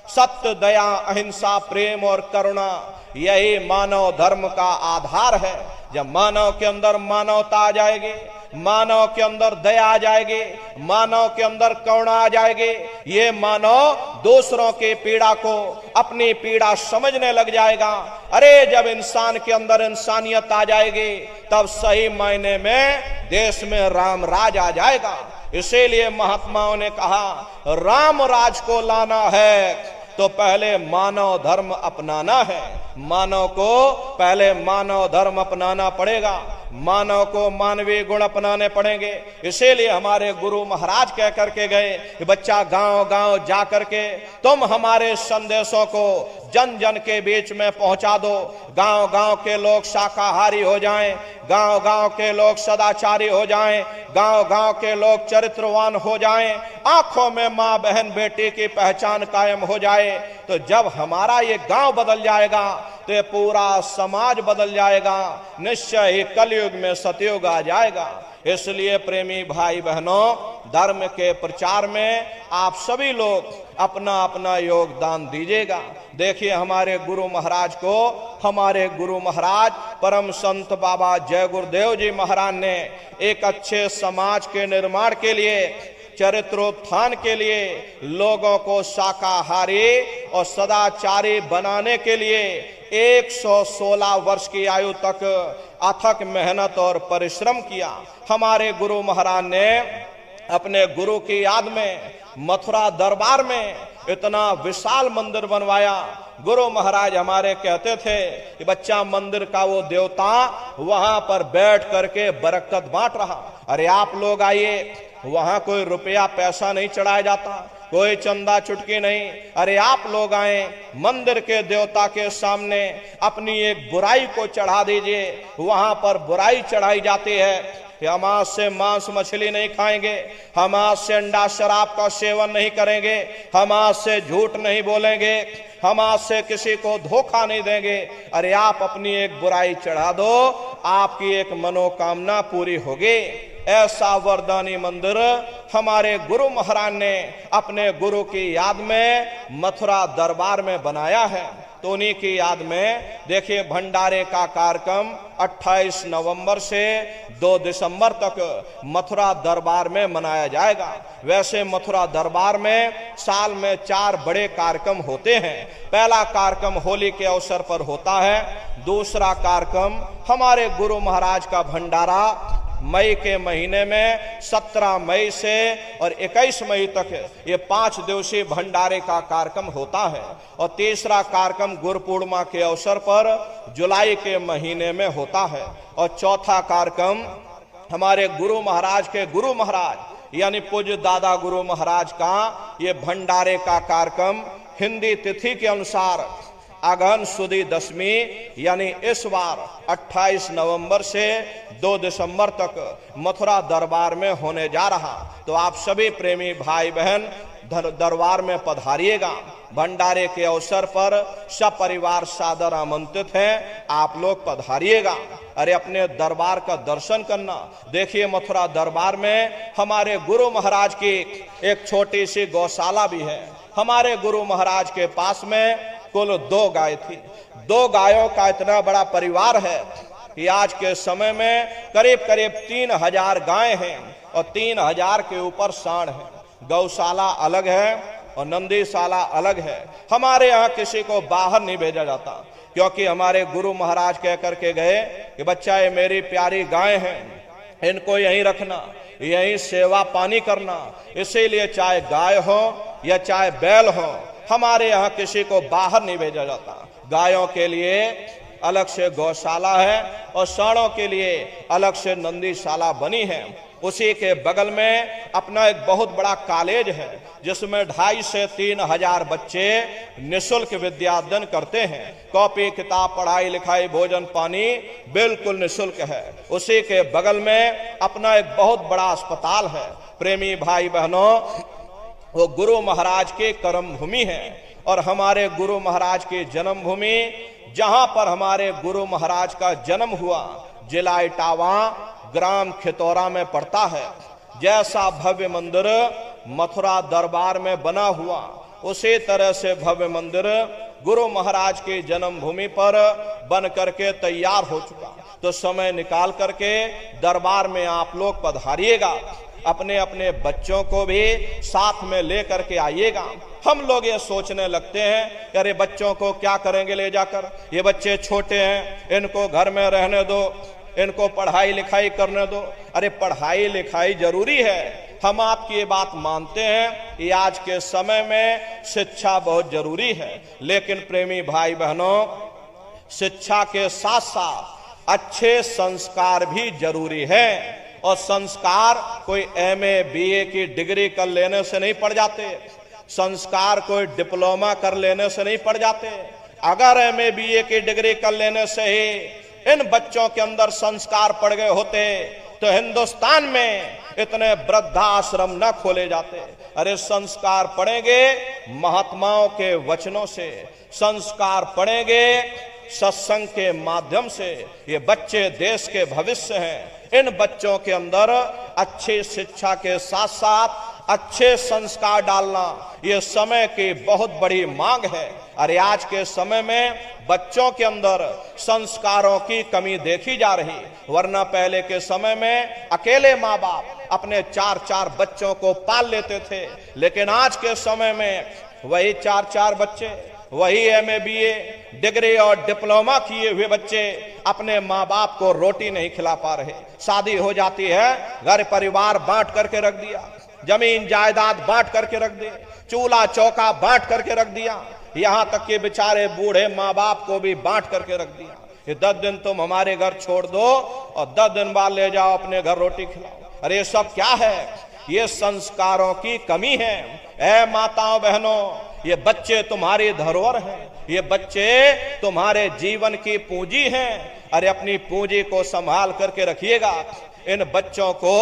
सत्य, दया, अहिंसा, प्रेम और करुणा, यही मानव धर्म का आधार है। जब मानव के अंदर मानवता आ जाएगी, मानव के अंदर दया आ जाएगी, मानव के अंदर करुणा आ जाएगी। ये मानव दूसरों की पीड़ा को अपनी पीड़ा समझने लग जाएगा। अरे जब इंसान के अंदर इंसानियत आ जाएगी तब सही मायने में देश में राम राज आ जाएगा। इसीलिए महात्माओं ने कहा राम राज को लाना है तो पहले मानव धर्म अपनाना है। मानव को पहले मानव धर्म अपनाना पड़ेगा, मानव को मानवीय गुण अपनाने पड़ेंगे। इसीलिए हमारे गुरु महाराज कह करके गए कि बच्चा गांव गांव जा करके तुम हमारे संदेशों को जन जन के बीच में पहुंचा दो। गांव गांव के लोग शाकाहारी हो जाएं, गांव गांव के लोग सदाचारी हो जाएं, गांव गांव के लोग चरित्रवान हो जाएं, आंखों में मां बहन बेटी की पहचान कायम हो जाए। तो जब हमारा ये गांव बदल जाएगा तो ये पूरा समाज बदल जाएगा, निश्चय ही कलयुग में सतयुग आ जाएगा। इसलिए प्रेमी भाई बहनों, धर्म के प्रचार में आप सभी लोग अपना अपना योगदान दीजिएगा। देखिए हमारे गुरु महाराज को, हमारे गुरु महाराज परम संत बाबा जय गुरुदेव जी महाराज ने एक अच्छे समाज के निर्माण के लिए, चरित्रोत्थान के लिए, लोगों को शाकाहारी और सदाचारी बनाने के लिए 116 वर्ष की आयु तक अथक मेहनत और परिश्रम किया। हमारे गुरु महाराज ने अपने गुरु की याद में मथुरा दरबार में इतना विशाल मंदिर बनवाया। गुरु महाराज हमारे कहते थे कि बच्चा मंदिर का वो देवता वहां पर बैठ करके बरकत बांट रहा। अरे आप लोग आइए, वहां कोई रुपया पैसा नहीं चढ़ाया जाता, कोई चंदा चुटकी नहीं। अरे आप लोग आए, मंदिर के देवता के सामने अपनी एक बुराई को चढ़ा दीजिए। वहां पर बुराई चढ़ाई जाती है कि हम आज से मांस मछली नहीं खाएंगे, हम आज से अंडा शराब का सेवन नहीं करेंगे, हम आज से झूठ नहीं बोलेंगे, हम आज से किसी को धोखा नहीं देंगे। अरे आप अपनी एक बुराई चढ़ा दो, आपकी एक मनोकामना पूरी होगी। ऐसा वरदानी मंदिर हमारे गुरु महाराज ने अपने गुरु की याद में मथुरा दरबार में बनाया है। तो उन्हीं की याद में देखिए भंडारे का कार्यक्रम 28 नवंबर से 2 दिसंबर तक मथुरा दरबार में मनाया जाएगा। वैसे मथुरा दरबार में साल में 4 बड़े कार्यक्रम होते हैं। पहला कार्यक्रम होली के अवसर पर होता है, दूसरा कार्यक्रम हमारे गुरु महाराज का भंडारा मई के महीने में 17 मई से और 21 मई तक ये 5 दिवसीय भंडारे का कार्यक्रम होता है। और तीसरा कार्यक्रम गुरु पूर्णिमा के अवसर पर जुलाई के महीने में होता है। और चौथा कार्यक्रम हमारे गुरु महाराज के गुरु महाराज यानी पूज्य दादा गुरु महाराज का ये भंडारे का कार्यक्रम हिंदी तिथि के अनुसार अगहन सुदी दशमी यानी इस बार 28 नवंबर से 2 दिसंबर तक मथुरा दरबार में होने जा रहा। तो आप सभी प्रेमी भाई बहन दरबार में पधारिएगा। भंडारे के अवसर पर सब परिवार सादर आमंत्रित हैं, आप लोग पधारिएगा। अरे अपने दरबार का दर्शन करना। देखिए मथुरा दरबार में हमारे गुरु महाराज की एक छोटी सी गौशाला भी है। हमारे गुरु महाराज के पास में कुल 2 गाय थी। 2 गायों का इतना बड़ा परिवार है कि आज के समय में करीब करीब 3000 गायें हैं और 3000 के ऊपर सांड है। गौशाला अलग है और नंदीशाला अलग है। हमारे यहाँ किसी को बाहर नहीं भेजा जाता, क्योंकि हमारे गुरु महाराज कह करके गए कि बच्चा ये मेरी प्यारी गाय हैं, इनको यहीं रखना, यहीं सेवा पानी करना। इसीलिए चाहे गाय हो या चाहे बैल हो, हमारे यहाँ किसी को बाहर नहीं भेजा जाता। गायों के लिए अलग से गौशाला है और सांडों के लिए अलग से नंदीशाला बनी है। उसी के बगल में अपना एक बहुत बड़ा कॉलेज है जिसमें 2,500 से 3,000 बच्चे निःशुल्क विद्या अध्ययन करते हैं। कॉपी किताब पढ़ाई लिखाई भोजन पानी बिल्कुल निःशुल्क है। उसी के बगल में अपना एक बहुत बड़ा अस्पताल है। प्रेमी भाई बहनों, वो गुरु महाराज के कर्म भूमि है और हमारे गुरु महाराज की जन्म भूमि, जहां पर हमारे गुरु महाराज का जन्म हुआ, जिला इटावा ग्राम खितौरा में पड़ता है। जैसा भव्य मंदिर मथुरा दरबार में बना हुआ, उसी तरह से भव्य मंदिर गुरु महाराज की जन्म भूमि पर बन करके तैयार हो चुका। तो समय निकाल करके दरबार में आप लोग पधारिएगा, अपने अपने बच्चों को भी साथ में लेकर के आइएगा। हम लोग ये सोचने लगते हैं अरे बच्चों को क्या करेंगे ले जाकर, ये बच्चे छोटे हैं, इनको घर में रहने दो, इनको पढ़ाई लिखाई करने दो। अरे पढ़ाई लिखाई जरूरी है, हम आपकी ये बात मानते हैं, ये आज के समय में शिक्षा बहुत जरूरी है। लेकिन प्रेमी भाई बहनों, शिक्षा के साथ साथ अच्छे संस्कार भी जरूरी है। और संस्कार कोई एमए बीए की डिग्री कर लेने से नहीं पड़ जाते, संस्कार कोई डिप्लोमा कर लेने से नहीं पड़ जाते। अगर एमए बीए की डिग्री कर लेने से ही इन बच्चों के अंदर संस्कार पड़ गए होते तो हिंदुस्तान में इतने वृद्धाश्रम न खोले जाते। अरे संस्कार पड़ेंगे महात्माओं के वचनों से, संस्कार पड़ेंगे सत्संग के माध्यम से। ये बच्चे देश के भविष्य हैं, इन बच्चों के अंदर अच्छी शिक्षा के साथ साथ अच्छे संस्कार डालना ये समय की बहुत बड़ी मांग है। अरे आज के समय में बच्चों के अंदर संस्कारों की कमी देखी जा रही, वरना पहले के समय में अकेले माँ बाप अपने 4-4 बच्चों को पाल लेते थे। लेकिन आज के समय में वही 4-4 बच्चे, वही एमए बीए डिग्री और डिप्लोमा किए हुए बच्चे अपने माँ बाप को रोटी नहीं खिला पा रहे। शादी हो जाती है, घर परिवार बांट करके रख दिया, जमीन जायदाद बांट करके रख दी, चूल्हा चौका बांट करके रख दिया, यहाँ तक कि बेचारे बूढ़े माँ बाप को भी बांट करके रख दिया। ये 10 दिन तुम हमारे घर छोड़ दो और 10 दिन बाद ले जाओ अपने घर रोटी खिलाओ। अरे ये सब क्या है? ये संस्कारों की कमी है। ऐ माताओं बहनों, ये बच्चे तुम्हारी धरोहर हैं, ये बच्चे तुम्हारे जीवन की पूंजी हैं। अरे अपनी पूंजी को संभाल करके रखिएगा। इन बच्चों को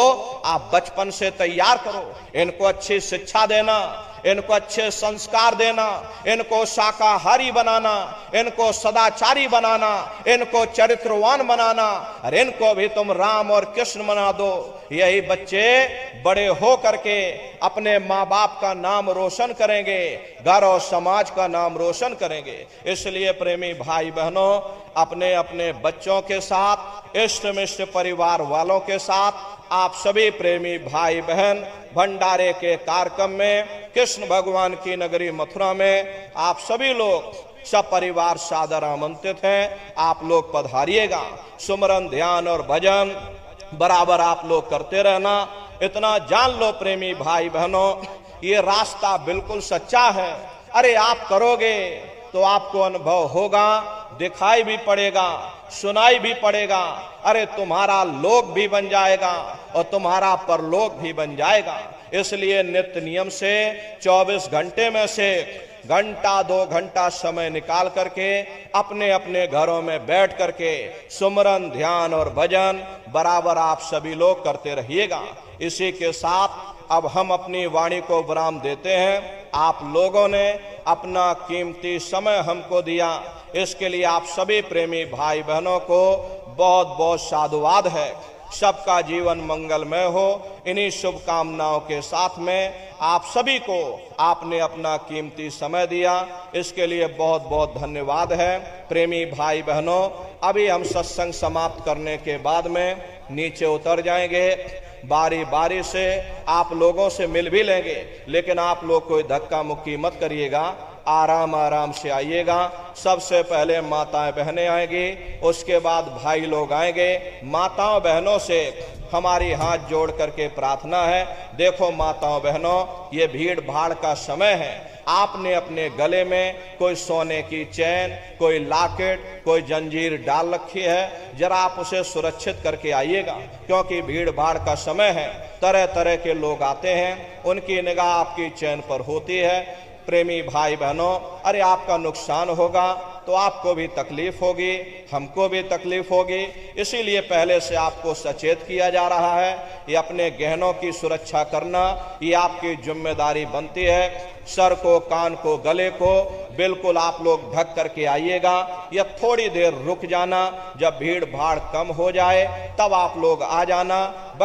आप बचपन से तैयार करो, इनको अच्छी शिक्षा देना, इनको अच्छे संस्कार देना, इनको शाकाहारी बनाना, इनको सदाचारी बनाना, इनको चरित्रवान बनाना। और इनको भी तुम राम और कृष्ण बना दो। यही बच्चे बड़े हो करके अपने माँ बाप का नाम रोशन करेंगे, घर और समाज का नाम रोशन करेंगे। इसलिए प्रेमी भाई बहनों, अपने अपने बच्चों के साथ, इष्ट मिष्ट परिवार वालों के साथ आप सभी प्रेमी भाई बहन भंडारे के कार्यक्रम में कृष्ण भगवान की नगरी मथुरा में आप सभी लोग सब परिवार सादर आमंत्रित हैं। आप लोग पधारिएगा। सुमरन ध्यान और भजन बराबर आप लोग करते रहना। इतना जान लो प्रेमी भाई बहनों, ये रास्ता बिल्कुल सच्चा है। अरे आप करोगे तो आपको अनुभव होगा, दिखाई भी पड़ेगा, सुनाई भी पड़ेगा। अरे तुम्हारा लोक भी बन जाएगा और तुम्हारा परलोक भी बन जाएगा। इसलिए नित्य नियम से 24 घंटे में से घंटा 2 घंटा समय निकाल करके अपने अपने घरों में बैठ करके सुमरन ध्यान और भजन बराबर आप सभी लोग करते रहिएगा। इसी के साथ अब हम अपनी वाणी को विराम देते हैं। आप लोगों ने अपना कीमती समय हमको दिया, इसके लिए आप सभी प्रेमी भाई बहनों को बहुत बहुत साधुवाद है। सबका जीवन मंगलमय हो, इन्हीं शुभकामनाओं के साथ में आप सभी को आपने अपना कीमती समय दिया, इसके लिए बहुत बहुत धन्यवाद है। प्रेमी भाई बहनों, अभी हम सत्संग समाप्त करने के बाद में नीचे उतर जाएंगे। बारी बारी से आप लोगों से मिल भी लेंगे, लेकिन आप लोग कोई धक्का मुक्की मत करिएगा, आराम आराम से आइएगा। सबसे पहले माताएं बहनें आएंगी, उसके बाद भाई लोग आएंगे। माताओं बहनों से हमारी हाथ जोड़ करके प्रार्थना है, देखो माताओं बहनों, ये भीड़ भाड़ का समय है। आपने अपने गले में कोई सोने की चैन, कोई लॉकेट, कोई जंजीर डाल रखी है, जरा आप उसे सुरक्षित करके आइएगा, क्योंकि भीड़ भाड़ का समय है। तरह तरह के लोग आते हैं, उनकी निगाह आपकी चैन पर होती है। प्रेमी भाई बहनों, अरे आपका नुकसान होगा तो आपको भी तकलीफ होगी, हमको भी तकलीफ होगी। इसीलिए पहले से आपको सचेत किया जा रहा है। ये अपने गहनों की सुरक्षा करना ये आपकी जिम्मेदारी बनती है। सर को, कान को, गले को बिल्कुल आप लोग ढक करके आइएगा, या थोड़ी देर रुक जाना, जब भीड़ भाड़ कम हो जाए तब आप लोग आ जाना।